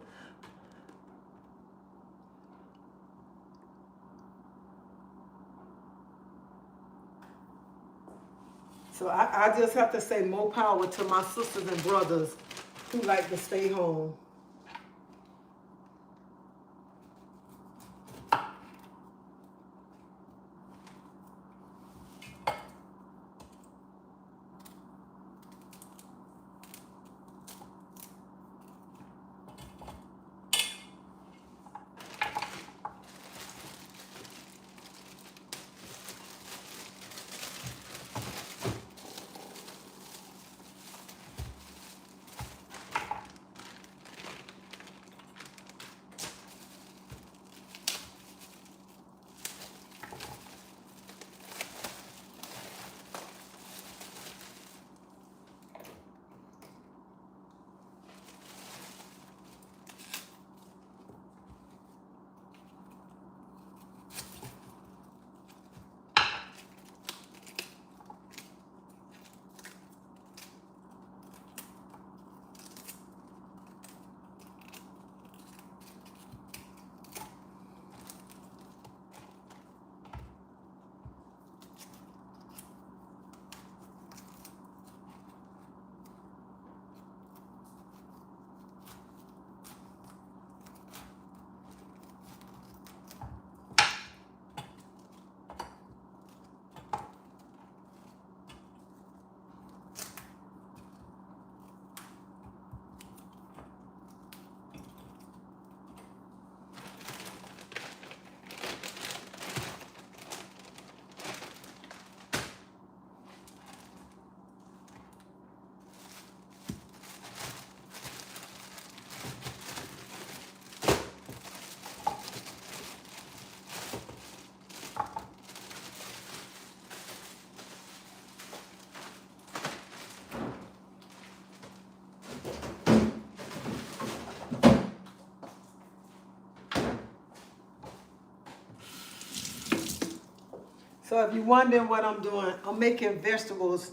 So I just have to say more power to my sisters and brothers who like to stay home. So if you're wondering what I'm doing, I'm making vegetables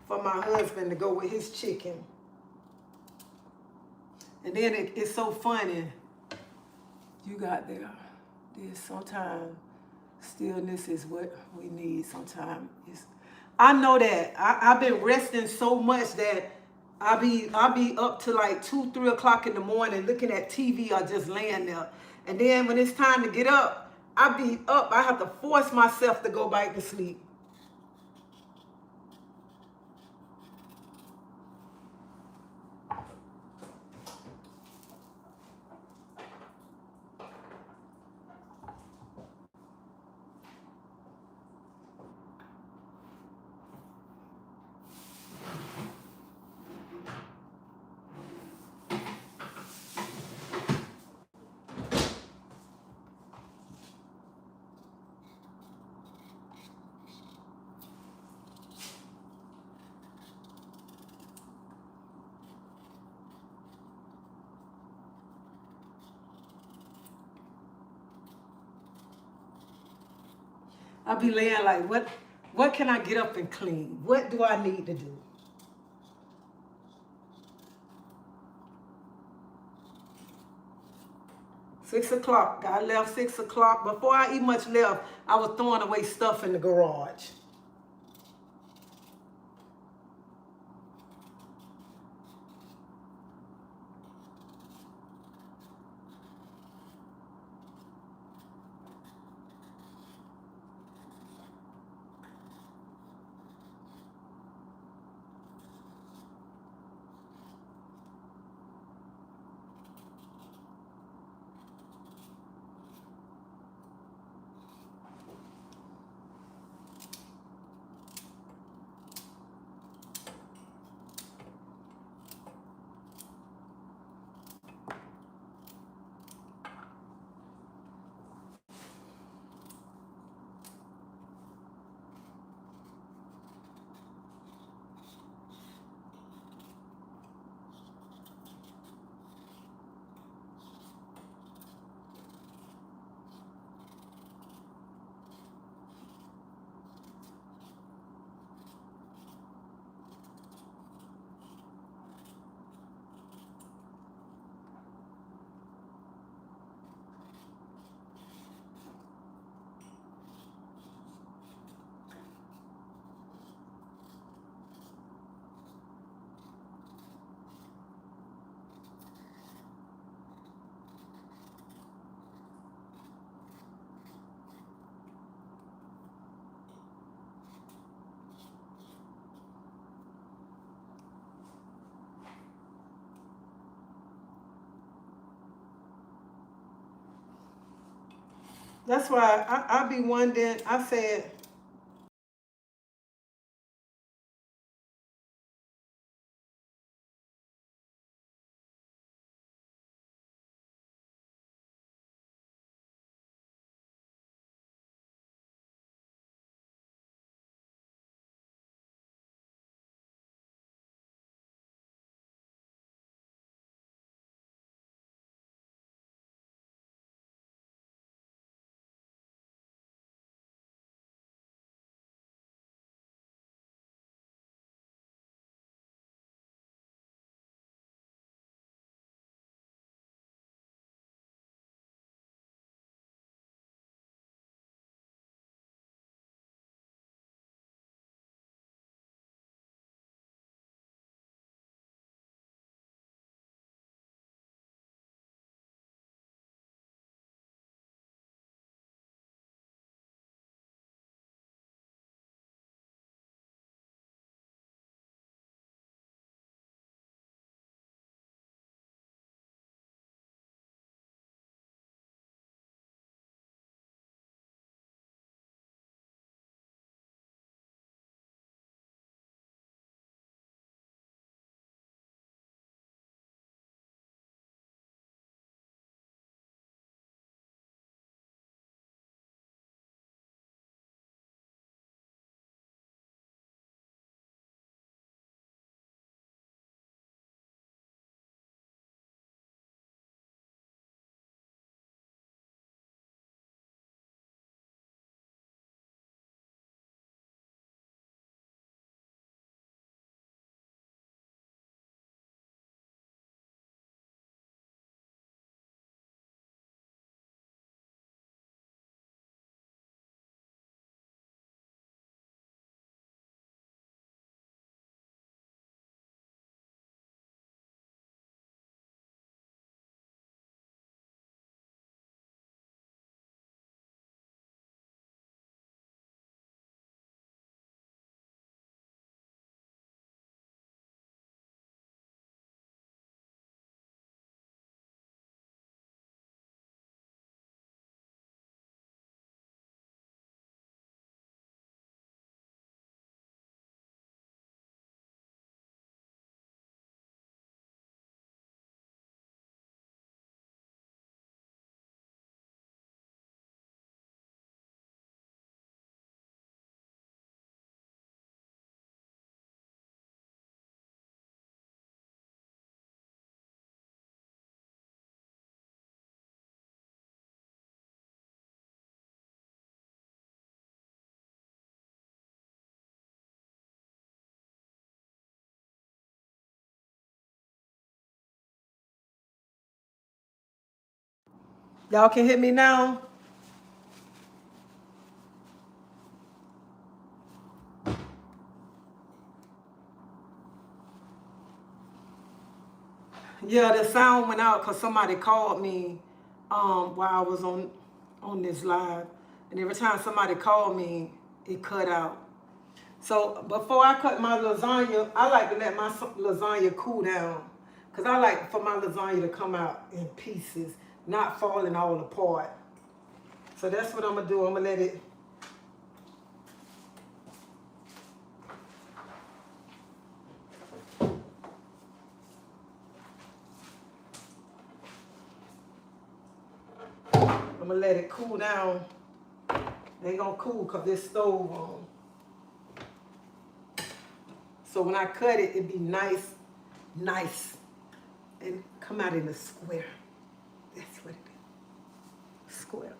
for my husband to go with his chicken. And then it's so funny. You got there. This sometimes stillness is what we need. Sometimes I know that I've been resting so much that I'll be up to like 2, 3 o'clock in the morning looking at TV or just laying there. And then when it's time to get up, I be up. I have to force myself to go back to sleep. I'll be laying like, what can I get up and clean? What do I need to do? Six o'clock. I left 6 o'clock. Before I eat much left, I was throwing away stuff in the garage. That's why I be wondering. I said, Y'all can hear me now? Yeah, the sound went out because somebody called me while I was on this live. And every time somebody called me, it cut out. So before I cut my lasagna, I like to let my lasagna cool down. Because I like for my lasagna to come out in pieces, not falling all apart. So that's what I'm going to do. I'm going to let it. I'm going to let it cool down. It ain't going to cool because this stove on. So when I cut it, it be nice, and come out in a square. That's what it is. Square.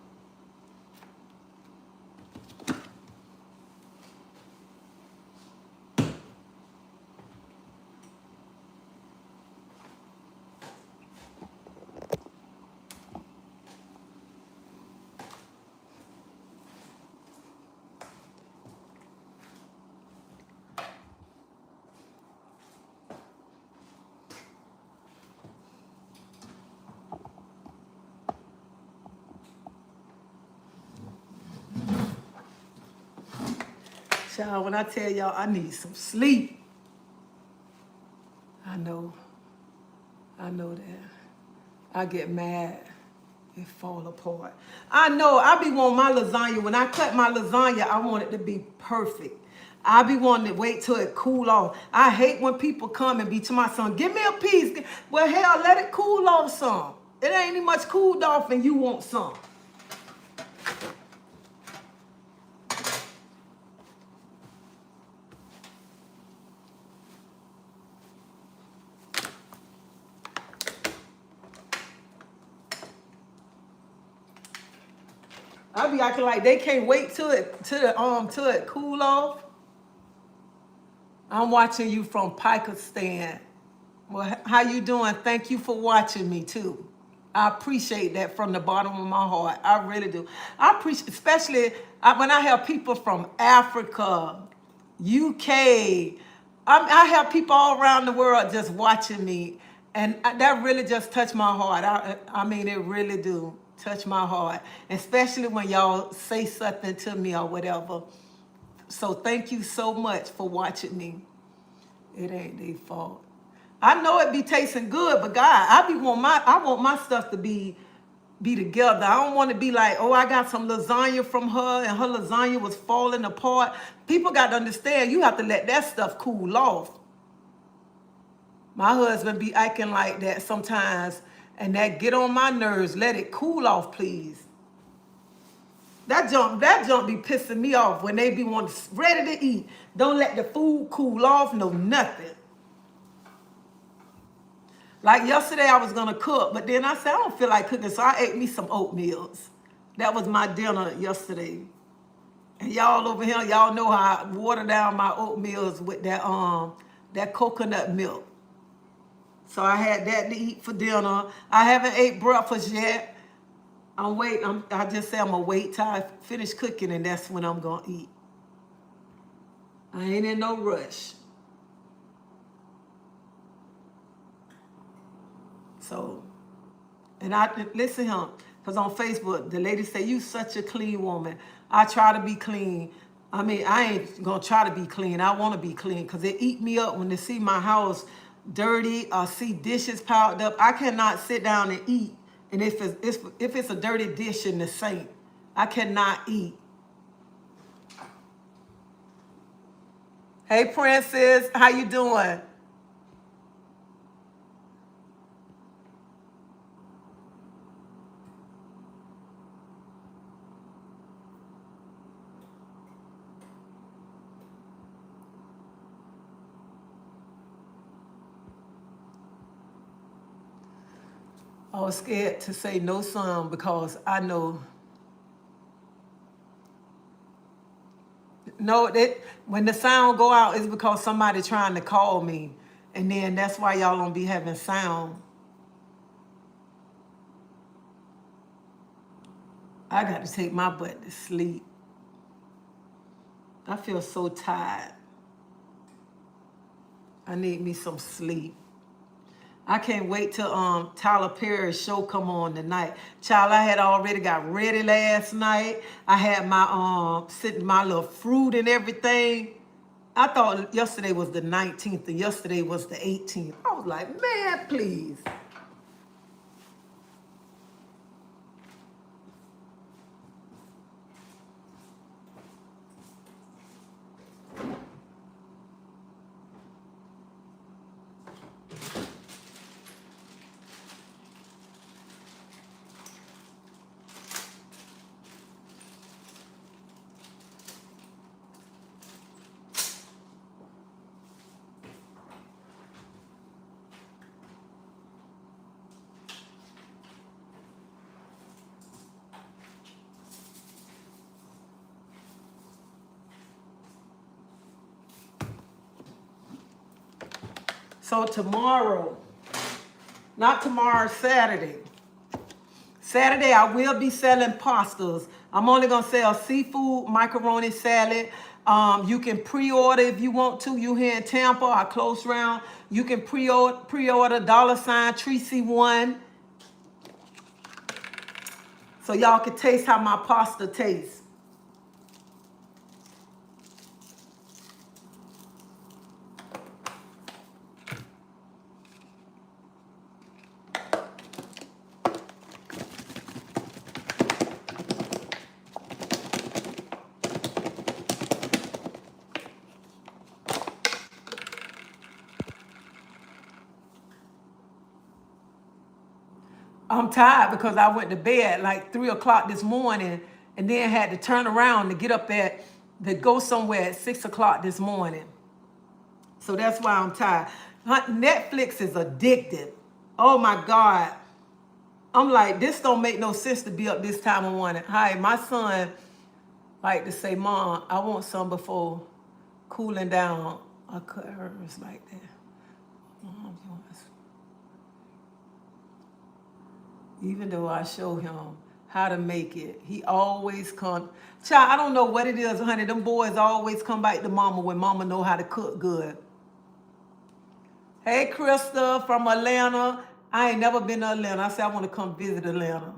Child, when I tell y'all I need some sleep, I know that. I get mad, it fall apart. I know, I be wanting my lasagna, when I cut my lasagna, I want it to be perfect. I be wanting to wait till it cool off. I hate when people come and be to my son, give me a piece. Well, hell, let it cool off some. It ain't even much cooled off and you want some. I be acting like they can't wait till it cool off. I'm watching you from Pakistan. Well, how you doing? Thank you for watching me too. I appreciate that from the bottom of my heart. I really do. I appreciate, especially when I have people from Africa, UK. I have people all around the world just watching me, and that really just touched my heart. I mean, it really do touch my heart, especially when y'all say something to me or whatever. So thank you so much for watching me. It ain't their fault. I know it be tasting good, but God, I want my stuff to be together. I don't want to be like, oh, I got some lasagna from her and her lasagna was falling apart. People got to understand you have to let that stuff cool off. My husband be acting like that sometimes, and that get on my nerves. Let it cool off, please. That junk be pissing me off when they be ready to eat. Don't let the food cool off, no nothing. Like yesterday I was gonna cook, but then I said I don't feel like cooking, so I ate me some oatmeals. That was my dinner yesterday. And y'all over here, y'all know how I water down my oatmeals with that coconut milk. So I had that to eat for dinner. I haven't ate breakfast yet. I'm waiting. I just say I'm gonna wait till I finish cooking, and that's when I'm gonna eat. I ain't in no rush. So, and listen him, because on Facebook, the lady say, you such a clean woman. I try to be clean. I mean, I ain't gonna try to be clean. I wanna be clean, because it eat me up when they see my house dirty or see dishes piled up. I cannot sit down and eat. And if it's a dirty dish in the sink, I cannot eat. Hey, Princess, how you doing? I was scared to say no son because I know. No, that when the sound go out, it's because somebody trying to call me. And then that's why y'all don't be having sound. I got to take my butt to sleep. I feel so tired. I need me some sleep. I can't wait till Tyler Perry's show come on tonight. Child, I had already got ready last night. I had my sitting my little fruit and everything. I thought yesterday was the 19th and yesterday was the 18th. I was like, man, please. So tomorrow, not tomorrow, Saturday. Saturday, I will be selling pastas. I'm only going to sell seafood, macaroni salad. You can pre-order if you want to. You here in Tampa, I close round. You can pre-order $treasie1. So y'all can taste how my pasta tastes. I'm tired because I went to bed like 3 o'clock this morning and then had to turn around to get up to go somewhere at 6 o'clock this morning. So that's why I'm tired. Netflix is addictive. Oh my God. I'm like, this don't make no sense to be up this time of morning. Hi, my son like to say, Mom, I want some before cooling down. I cut hers like that. Mom wants. Even though I show him how to make it, he always come. Child, I don't know what it is, honey. Them boys always come back to mama when mama know how to cook good. Hey, Krista from Atlanta. I ain't never been to Atlanta. I said I want to come visit Atlanta.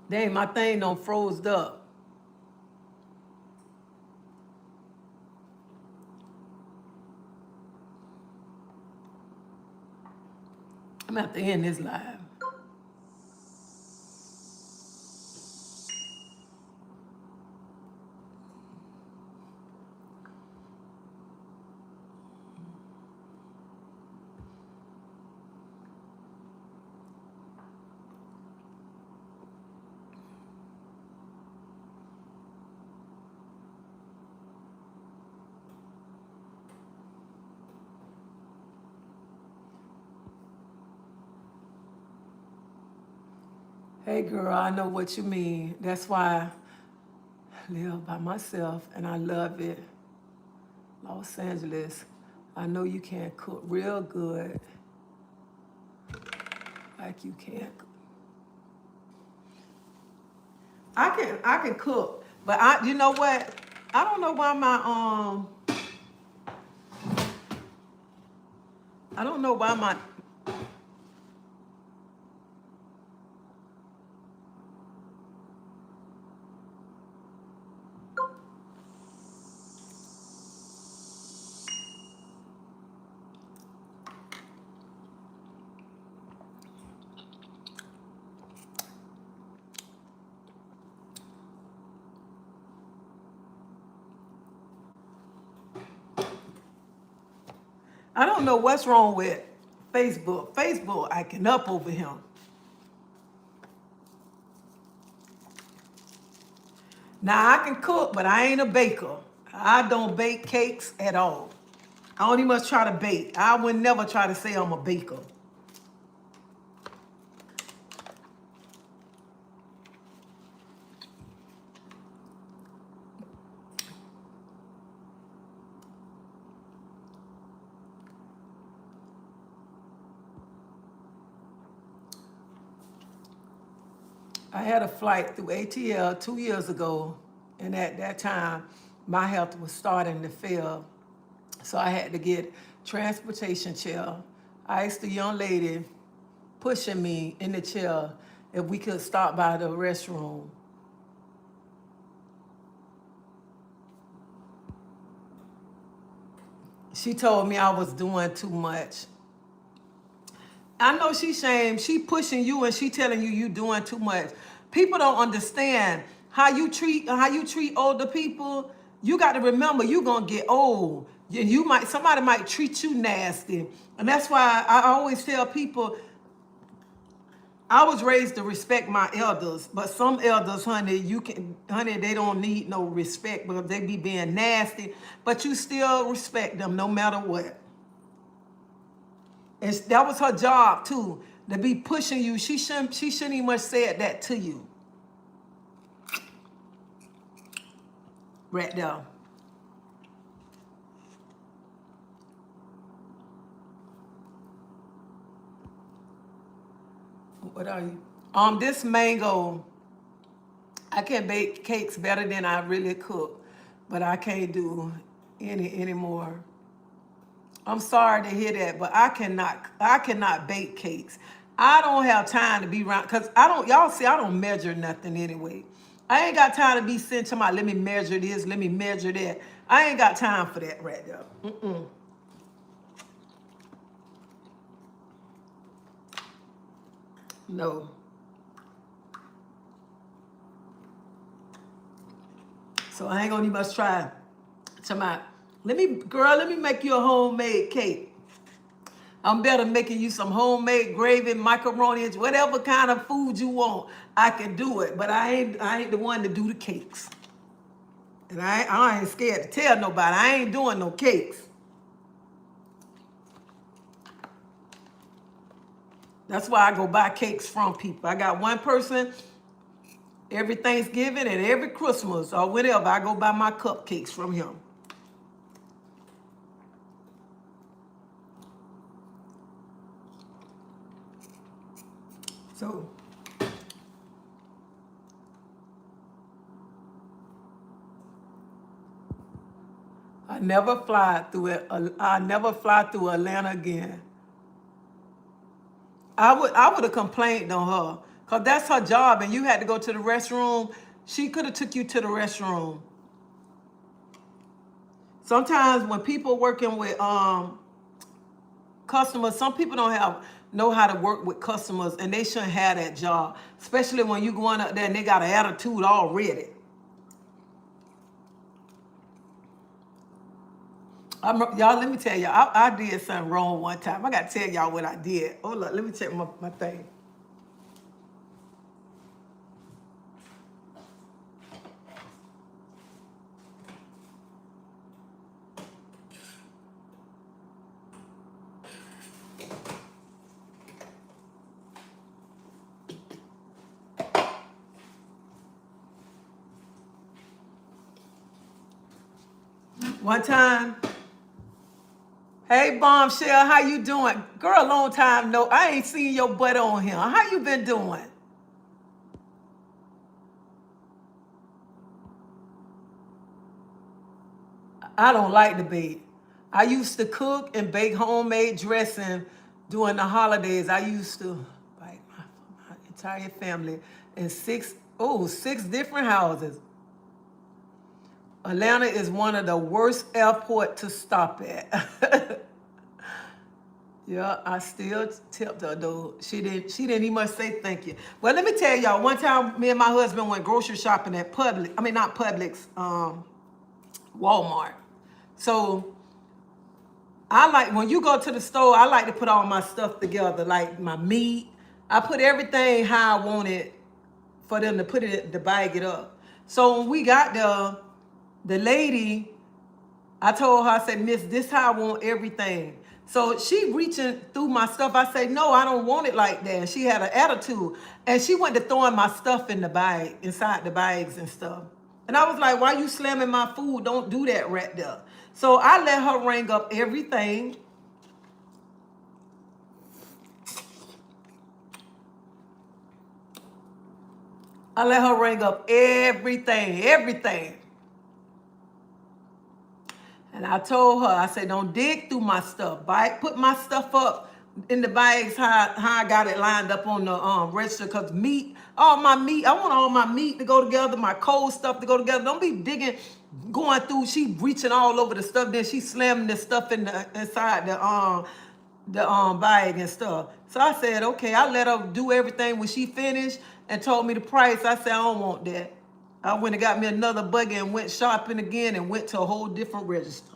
Dang, my thing done froze up. I'm at the end of this live. Hey girl, I know what you mean. That's why I live by myself and I love it. Los Angeles, I know you can't cook real good like you can. I can cook, but you know what? I don't know why I don't know why my I don't know what's wrong with Facebook. Facebook acting up over him. Now I can cook, but I ain't a baker. I don't bake cakes at all. I don't even much try to bake. I would never try to say I'm a baker. I had a flight through ATL 2 years ago, and at that time, my health was starting to fail. So I had to get transportation chair. I asked the young lady pushing me in the chair if we could stop by the restroom. She told me I was doing too much. I know she shamed. She pushing you and she telling you doing too much. People don't understand how you treat older people. You got to remember you gonna get old. Somebody might treat you nasty, and that's why I always tell people I was raised to respect my elders, but some elders, honey, they don't need no respect because they be being nasty. But you still respect them no matter what. And that was her job too, to be pushing you. She shouldn't even have said that to you. Right there. What are you? This mango, I can bake cakes better than I really cook, but I can't do anymore. I'm sorry to hear that, but I cannot bake cakes. I don't have time to be around because y'all see, I don't measure nothing anyway. I ain't got time to be sitting to let me measure this, let me measure that. I ain't got time for that right there. No. So I ain't gonna even try. Let me make you a homemade cake. I'm better making you some homemade gravy, macaroni, whatever kind of food you want. I can do it, but I ain't the one to do the cakes. And I ain't scared to tell nobody. I ain't doing no cakes. That's why I go buy cakes from people. I got one person every Thanksgiving and every Christmas or whatever, I go buy my cupcakes from him. So I never fly through it. I never fly through Atlanta again. I would have complained on her because that's her job, and you had to go to the restroom. She could have took you to the restroom. Sometimes when people working with customers, some people don't know how to work with customers, and they shouldn't have that job, especially when you going up there and they got an attitude already. Y'all, let me tell y'all, I did something wrong one time. I got to tell y'all what I did. Hold up, let me check my thing. One time, hey Bombshell, how you doing? Girl, long time no, I ain't seen your butt on here. How you been doing? I don't like to bake. I used to cook and bake homemade dressing during the holidays. I used to bake my entire family in six different houses. Atlanta is one of the worst airport to stop at. Yeah, I still tipped her though. She didn't even say thank you. Well, let me tell y'all, one time me and my husband went grocery shopping at not Publix, Walmart. So when you go to the store, I like to put all my stuff together, like my meat. I put everything how I want it for them to to bag it up. So when we got there, the lady, I told her, I said, Miss, this how I want everything. So she reaching through my stuff. I said, no, I don't want it like that. She had an attitude. And she went to throwing my stuff in the bag, inside the bags and stuff. And I was like, why you slamming my food? Don't do that right there. So I let her ring up everything. I let her ring up everything, everything. And I told her, I said, don't dig through my stuff. Put my stuff up in the bags how I got it lined up on the register. Because meat, all my meat, I want all my meat to go together, my cold stuff to go together. Don't be digging, going through, she reaching all over the stuff. Then she slamming the stuff inside the bag and stuff. So I said, okay, I let her do everything when she finished and told me the price. I said, I don't want that. I went and got me another buggy and went shopping again and went to a whole different register.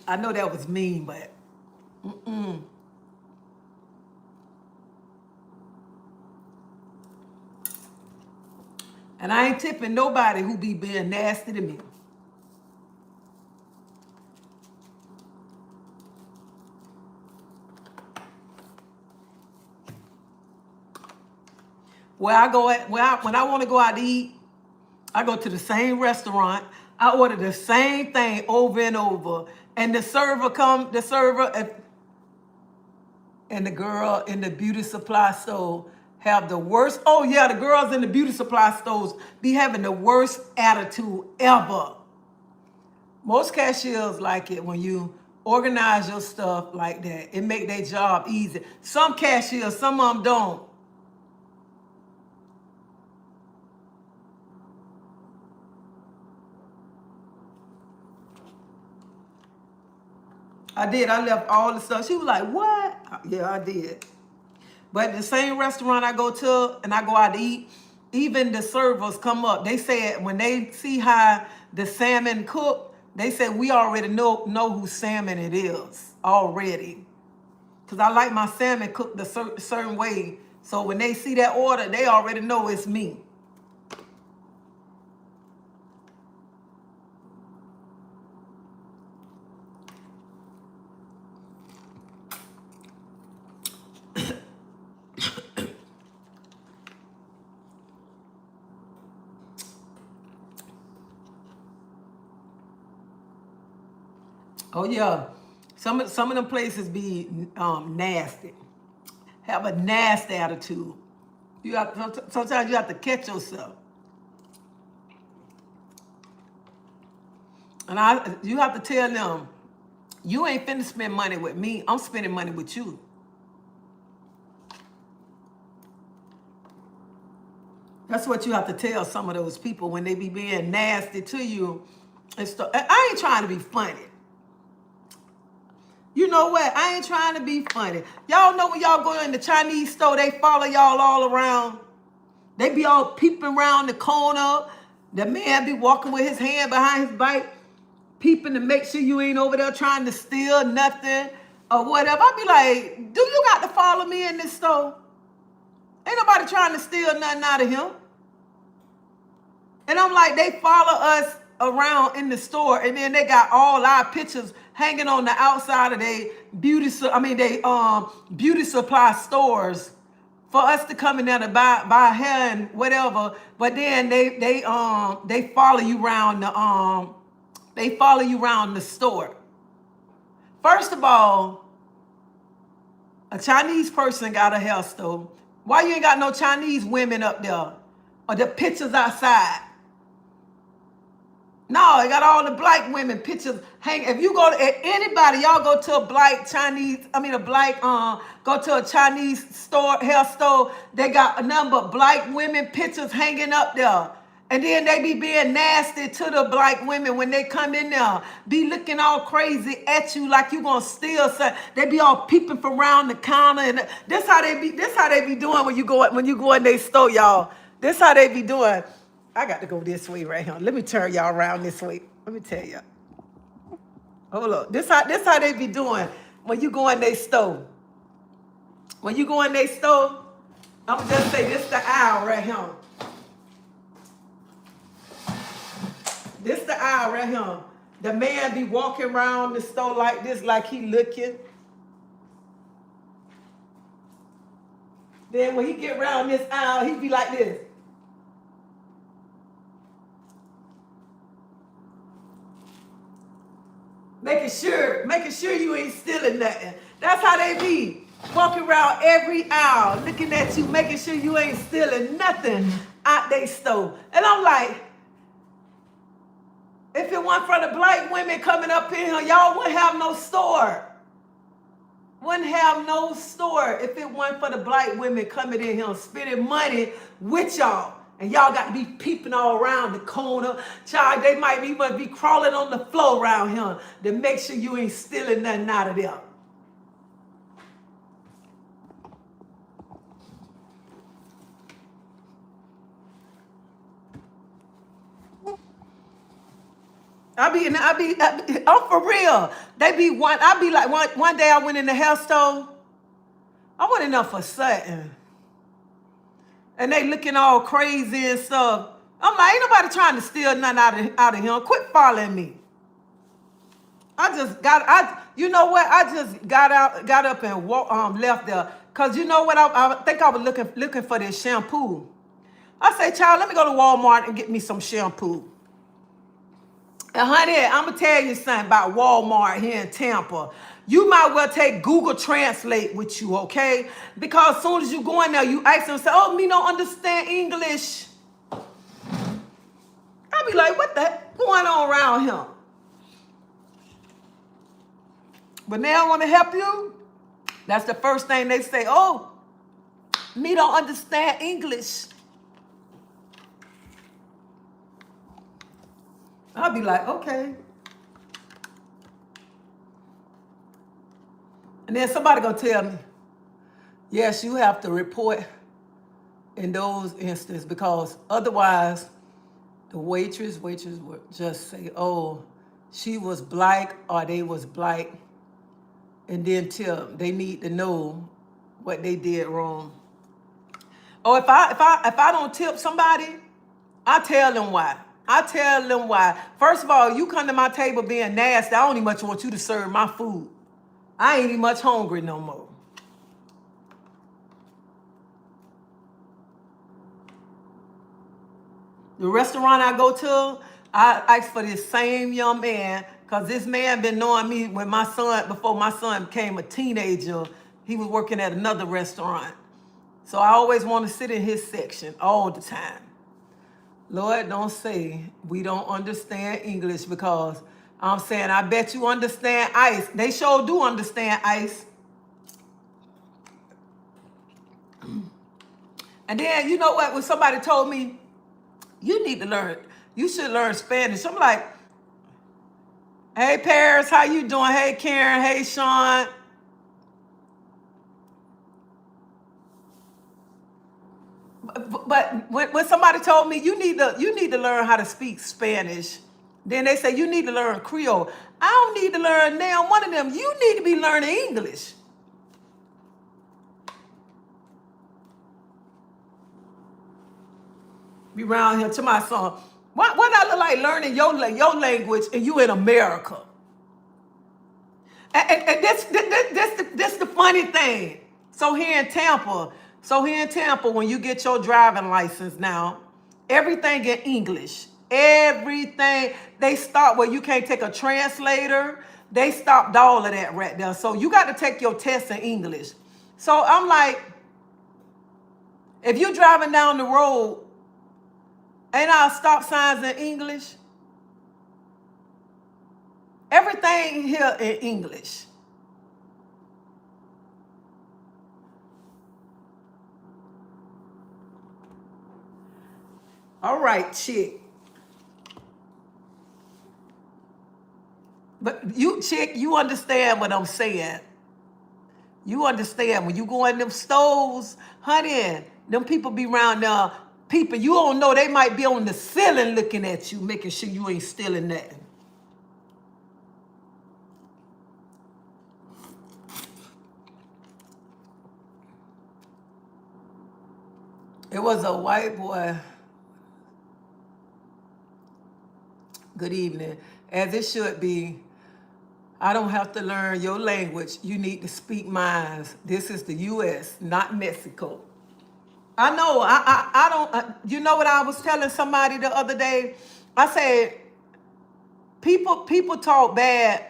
I know that was mean, but And I ain't tipping nobody who be being nasty to me. When I want to go out to eat, I go to the same restaurant. I order the same thing over and over. And the server, and the girl in the beauty supply store have the worst. Oh yeah, the girls in the beauty supply stores be having the worst attitude ever. Most cashiers like it when you organize your stuff like that. It make their job easy. Some cashiers, some of them don't. I did. I left all the stuff. She was like, what? Yeah, I did. But the same restaurant I go to and I go out to eat, even the servers come up. They said when they see how the salmon cook, they said we already know whose salmon it is already. Because I like my salmon cooked a certain way. So when they see that order, they already know it's me. Oh yeah, some of them places be nasty, have a nasty attitude. Sometimes you have to catch yourself, and you have to tell them, you ain't finna spend money with me. I'm spending money with you. That's what you have to tell some of those people when they be being nasty to you and stuff. I ain't trying to be funny. You know what? I ain't trying to be funny. Y'all know when y'all go in the Chinese store, they follow y'all all around. They be all peeping around the corner. The man be walking with his hand behind his bike, peeping to make sure you ain't over there trying to steal nothing or whatever. I be like, do you got to follow me in this store? Ain't nobody trying to steal nothing out of him. And I'm like, they follow us around in the store, and then they got all our pictures hanging on the outside of their beauty supply stores for us to come in there to buy hair and whatever. But then they follow you around the store. First of all, a Chinese person got a hair store. Why you ain't got no Chinese women up there or the pictures outside? No, they got all the black women pictures hanging. If you go to anybody, y'all go to go to a Chinese store, hair store, they got a number of black women pictures hanging up there. And then they be being nasty to the black women when they come in there. Be looking all crazy at you like you gonna steal something. They be all peeping from around the counter. And this how they be doing when you go in their store, y'all. This how they be doing. I got to go this way right here. Let me turn y'all around this way. Let me tell you. Hold up. This how they be doing when you go in their store. When you go in their store, I'm gonna just say this the aisle right here. This the aisle right here. The man be walking around the store like this, like he looking. Then when he get around this aisle, he be like this. Making sure you ain't stealing nothing. That's how they be. Walking around every aisle, looking at you, making sure you ain't stealing nothing out they store. And I'm like, if it weren't for the black women coming up in here, y'all wouldn't have no store. Wouldn't have no store if it weren't for the black women coming in here spending money with y'all. And y'all got to be peeping all around the corner. Child, they might even be crawling on the floor around here to make sure you ain't stealing nothing out of there. I'm for real. One day I went in the health store. I went in there for something. And they looking all crazy and stuff. I'm like, ain't nobody trying to steal nothing out of him. Quit following me. You know what? I just got up and left there. Cause you know what? I think I was looking for this shampoo. I said, child, let me go to Walmart and get me some shampoo. And honey, I'm going to tell you something about Walmart here in Tampa. You might well take Google Translate with you, okay? Because as soon as you go in there, you ask them, say, oh, me don't understand English. I'll be like, what the heck going on around here? But now I want to help you. That's the first thing they say, oh, me don't understand English. I'll be like, okay. And then somebody gonna tell me, yes, you have to report in those instances because otherwise the waitress would just say, oh, she was black or they was black, and then tell them they need to know what they did wrong. Or if I don't tip somebody, I tell them why. First of all, you come to my table being nasty, I don't even much want you to serve my food. I ain't even much hungry no more. The restaurant I go to, I ask for this same young man, because this man been knowing me before my son became a teenager. He was working at another restaurant. So I always want to sit in his section all the time. Lord, don't say we don't understand English, because I'm saying I bet you understand ice. They sure do understand ice. And then, you know what? When somebody told me, you should learn Spanish. I'm like, hey, Paris, how you doing? Hey, Karen. Hey, Sean. But when somebody told me you need to learn how to speak Spanish, then they say you need to learn Creole. I don't need to learn now one of them. You need to be learning English. Be around here to my son. What I look like learning your language and you in America? And this the funny thing. So here in Tampa, when you get your driving license now, everything in English. Everything. They stopped where you can't take a translator. They stopped all of that right there. So you got to take your test in English. So I'm like, if you're driving down the road, ain't our stop signs in English? Everything here in English. All right, chick. But you understand what I'm saying. You understand when you go in them stores, honey, them people be around there. People you don't know, they might be on the ceiling looking at you, making sure you ain't stealing nothing. It was a white boy. Good evening. As it should be, I don't have to learn your language. You need to speak mine. This is the U.S., not Mexico. I know. I don't. You know what I was telling somebody the other day? I said, people talk bad.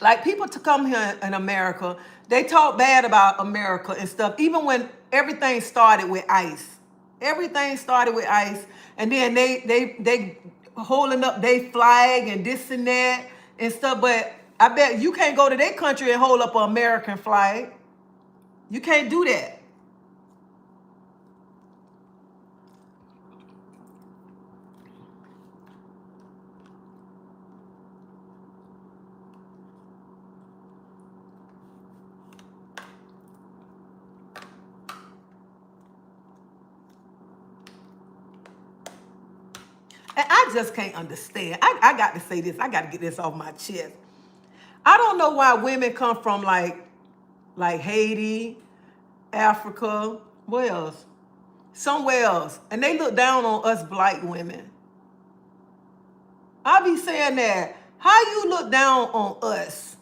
Like people to come here in America, They talk bad about America and stuff. Even when everything started with ICE. Everything started with ICE. And then they holding up their flag and this and that and stuff. But I bet you can't go to their country and hold up an American flag. You can't do that. And I just can't understand. I got to say this. I got to get this off my chest. I don't know why women come from like Haiti, Africa, where else? Somewhere else. And they look down on us black women. I be saying that. How you look down on us?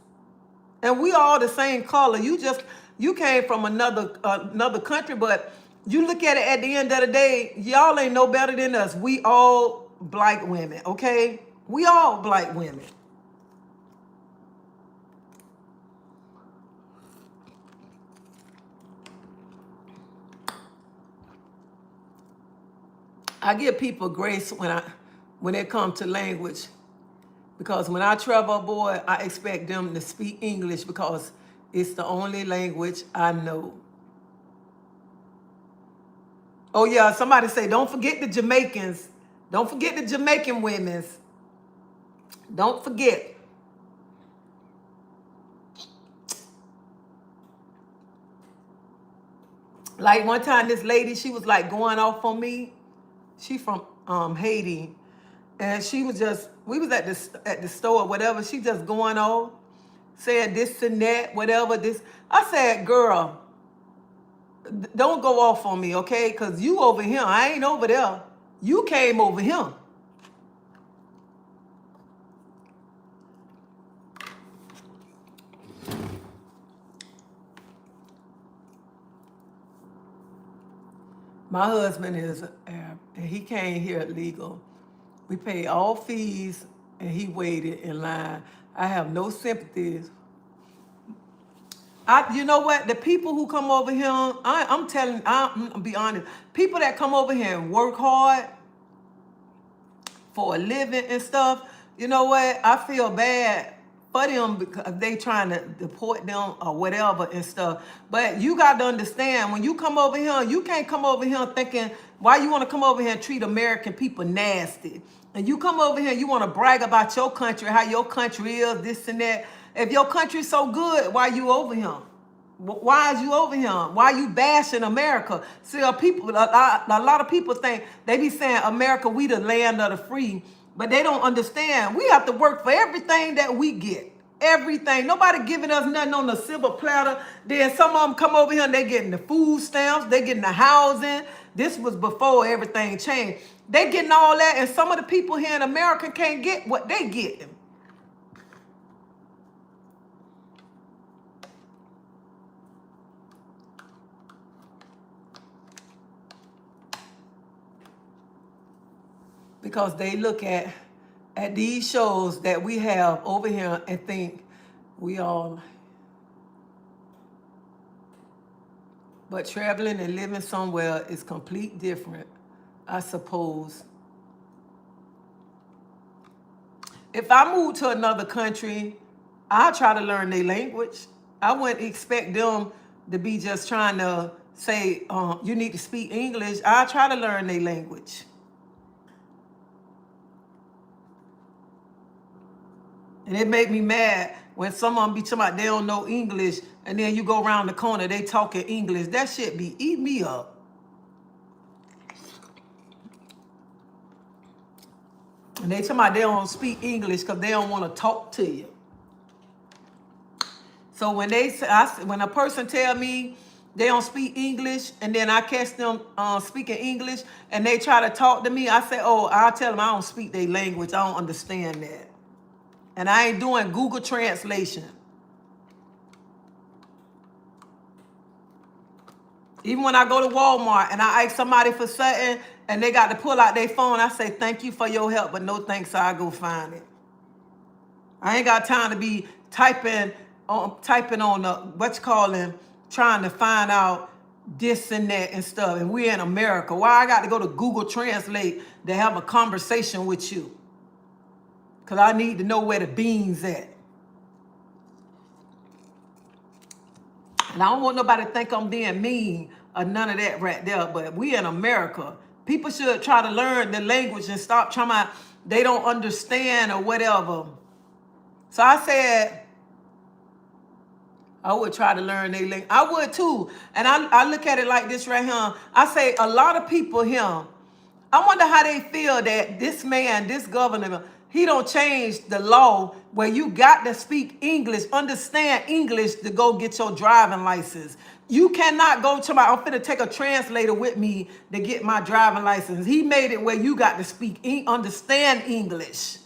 And we all the same color. You came from another country, but you look at it at the end of the day, y'all ain't no better than us. We all black women, okay? We all black women. I give people grace when it comes to language, because when I travel abroad, I expect them to speak English because it's the only language I know. Oh yeah, somebody say, don't forget the Jamaicans. Don't forget the Jamaican women's. Don't forget. Like one time this lady, she was like going off on me. She from Haiti. And she was we was at the store or whatever. She just going off, saying this and that, whatever this. I said, girl, don't go off on me, okay? Because you over here. I ain't over there. You came over here. My husband is Arab, and he came here legal. We paid all fees, and he waited in line. I have no sympathies. You know what? The people who come over here, I'm be honest. People that come over here and work hard for a living and stuff, you know what? I feel bad for them because they trying to deport them or whatever and stuff. But you got to understand, when you come over here, you can't come over here thinking, why you want to come over here and treat American people nasty? And you come over here, you want to brag about your country, how your country is, this and that. If your country's so good, why you over here? Why is you over here? Why you bashing America? See, a lot of people think, they be saying, America, we the land of the free. But they don't understand. We have to work for everything that we get. Everything. Nobody giving us nothing on the silver platter. Then some of them come over here and they getting the food stamps. They getting the housing. This was before everything changed. They getting all that. And some of the people here in America can't get what they getting. Because they look at these shows that we have over here and think we all. But traveling and living somewhere is completely different, I suppose. If I move to another country, I'll try to learn their language. I wouldn't expect them to be just trying to say, you need to speak English. I'll try to learn their language. And it made me mad when someone be talking about they don't know English, and then you go around the corner, they talking English. That shit be eat me up. And they talking about they don't speak English because they don't want to talk to you. So when when a person tell me they don't speak English, and then I catch them speaking English, and they try to talk to me, I say, oh, I'll tell them I don't speak their language. I don't understand that. And I ain't doing Google Translation. Even when I go to Walmart and I ask somebody for something and they got to pull out their phone, I say, thank you for your help, but no thanks, I'll go find it. I ain't got time to be typing typing on the what you call them, trying to find out this and that and stuff. And we're in America. Why I got to go to Google Translate to have a conversation with you? Because I need to know where the beans at. And I don't want nobody to think I'm being mean or none of that right there. But we in America. People should try to learn the language and stop trying to, they don't understand or whatever. So I said, I would try to learn their language. I would too. And I look at it like this right here. I say a lot of people here, I wonder how they feel that this man, this governor, he don't change the law where you got to speak English, understand English to go get your driving license. You cannot go to I'm finna take a translator with me to get my driving license. He made it where you got to speak, understand English.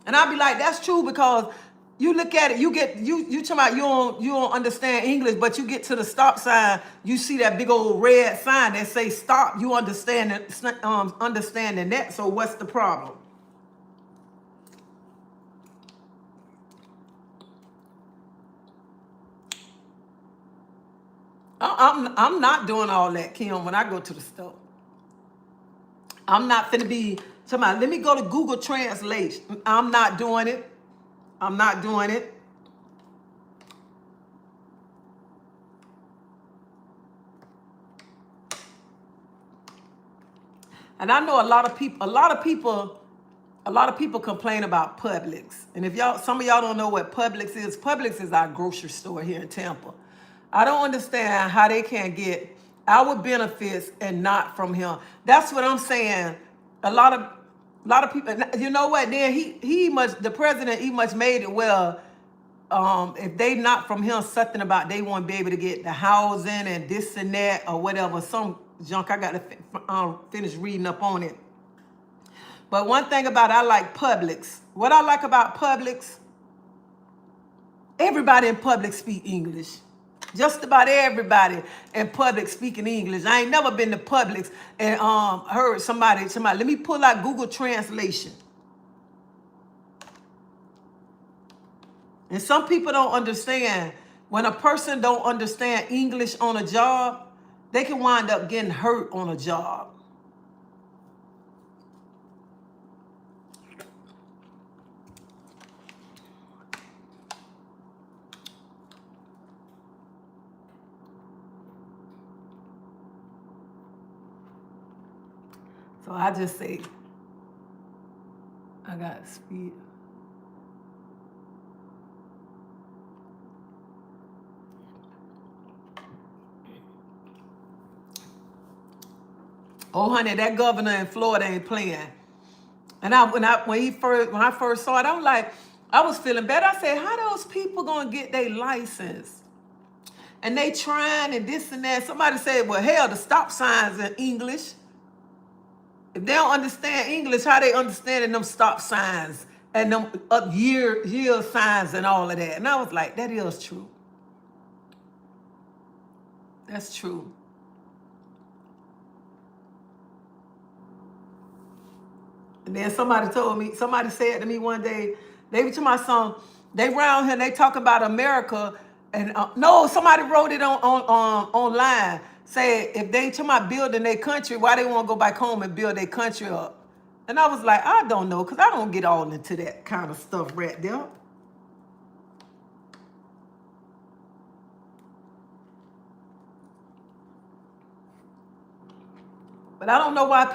And I'll be like, that's true, because you look at it, you talking about you don't understand English, but you get to the stop sign, you see that big old red sign that say stop. You understanding that. So what's the problem? I'm not doing all that, Kim. When I go to the store, I'm not finna be talking about, let me go to Google Translate. I'm not doing it. I'm not doing it. And I know a lot of people complain about Publix. And if some of y'all don't know what Publix is our grocery store here in Tampa. I don't understand how they can't get our benefits and not from him. That's what I'm saying. A lot of people, you know what? Then the president, he must made it well. If they not from him, something about they won't be able to get the housing and this and that or whatever, some junk. I got to finish reading up on it. But one thing about I like Publix. What I like about Publix, everybody in Publix speak English. Just about everybody in Publix speaking English. I ain't never been to Publix and heard somebody, let me pull out Google Translation. And some people don't understand, when a person don't understand English on a job, they can wind up getting hurt on a job. So I just say, I got speed. Oh, honey, that governor in Florida ain't playing. And when I first saw it, I was feeling bad. I said, how those people gonna get their license? And they trying and this and that. Somebody said, well, hell, the stop signs in English. If they don't understand English, how they understanding them stop signs and them year signs and all of that? And I was like, that is true. That's true. And then somebody said to me one day, they were to my son, they round here and they talk about America. And no, somebody wrote it online. Say if they to my building their country, why they want to go back home and build their country up? And I was like, I don't know, because I don't get all into that kind of stuff right there. But I don't know why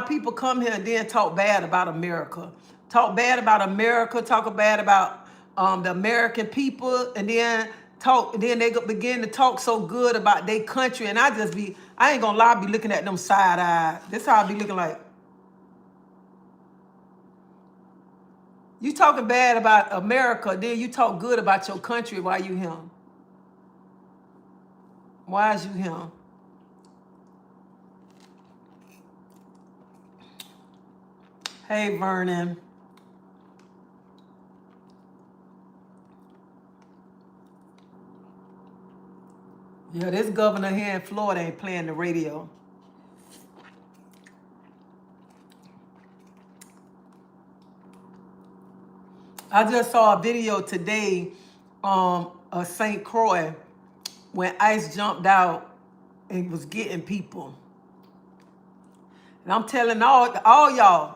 people come here and then talk bad about America. Talk bad about America, talk bad about the American people, and then they begin to talk so good about their country. And I ain't gonna lie, I be looking at them side eye. This how I be looking like. You talking bad about America, then you talk good about your country while you here. Why is you here? Hey, Vernon. Yeah, this governor here in Florida ain't playing the radio. I just saw a video today of St. Croix when ICE jumped out and was getting people. And I'm telling all y'all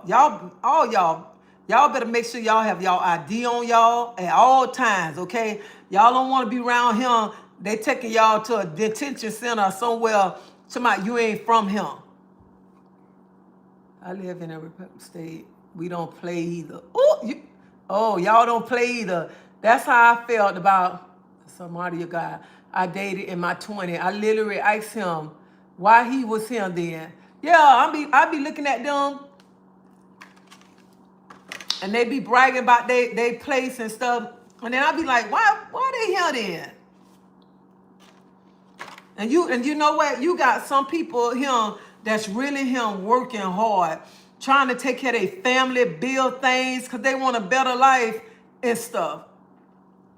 better make sure y'all have y'all ID on y'all at all times, okay? Y'all don't want to be around him. They taking y'all to a detention center or somewhere. Somebody you ain't from him. I live in a Republic state. We don't play either. Y'all don't play either. That's how I felt about some audio guy I dated in my 20s. I literally asked him why he was here then. Yeah, I be looking at them and they be bragging about they place and stuff. And then I be like, why they here then? And you know what? You got some people here that's really him working hard, trying to take care of their family, build things, because they want a better life and stuff.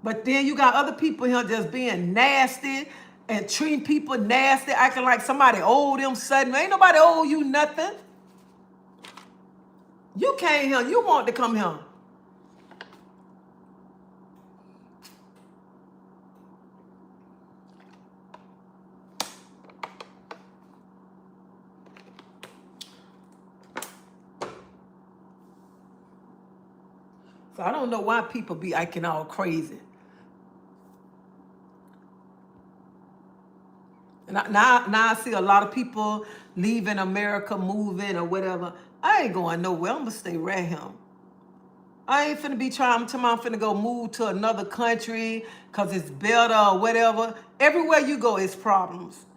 But then you got other people here just being nasty and treating people nasty, acting like somebody owe them something. Ain't nobody owe you nothing. You came here. You want to come here. So I don't know why people be acting all crazy. And now I see a lot of people leaving America, moving or whatever. I ain't going nowhere. I'm going to stay right here. I ain't finna be trying to I'm finna go move to another country because it's better or whatever. Everywhere you go, it's problems.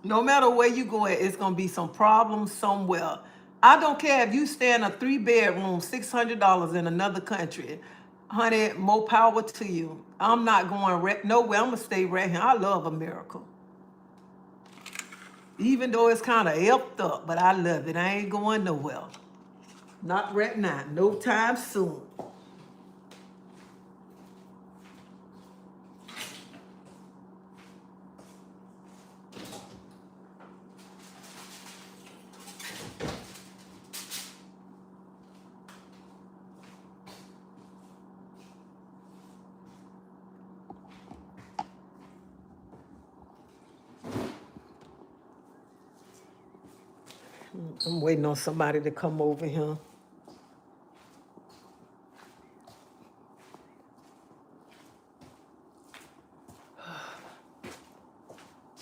No matter where you go, it's going to be some problems somewhere. I don't care if you stay in a 3-bedroom, $600 in another country. Honey, more power to you. I'm not going nowhere. I'm going to stay right here. I love America. Even though it's kind of effed up, but I love it. I ain't going nowhere. Not right now. No time soon. I'm waiting on somebody to come over here.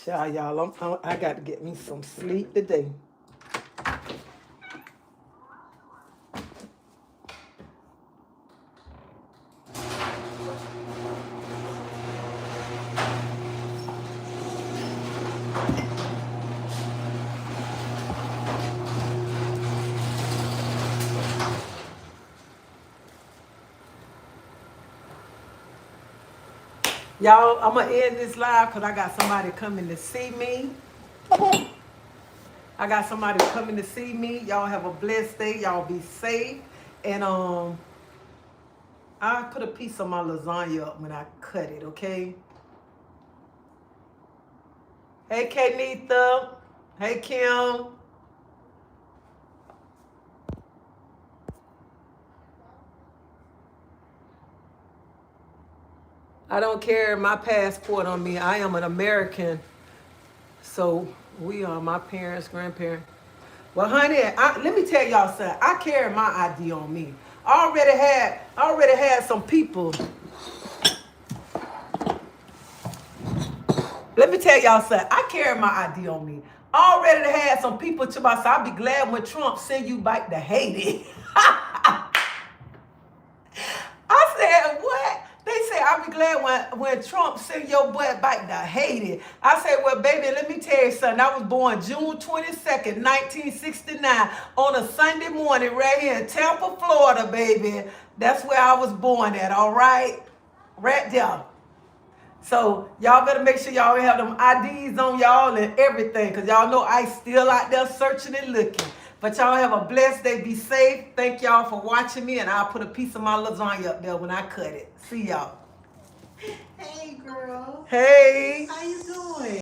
Child, y'all, I got to get me some sleep today. Y'all, I'm going to end this live because I got somebody coming to see me. I got somebody coming to see me. Y'all have a blessed day. Y'all be safe. And I put a piece of my lasagna up when I cut it, okay? Hey, Kenitha. Hey, Kim. I don't carry my passport on me. I am an American. So we are my parents, grandparents. Well, honey, let me tell y'all something. I carry my ID on me. I already had some people. Let me tell y'all something. I carry my ID on me. I already had some people to myself. I'll be glad when Trump send you back to Haiti. I said, what? They said, I'll be glad when Trump send your butt back to Haiti. I said, well, baby, let me tell you something. I was born June 22nd, 1969, on a Sunday morning right here in Tampa, Florida, baby. That's where I was born at, all right? Right there. So y'all better make sure y'all have them IDs on y'all and everything, because y'all know I still out there searching and looking. But y'all have a blessed day. Be safe. Thank y'all for watching me, and I'll put a piece of my lasagna up there when I cut it. See y'all. Hey, girl. Hey. How you doing?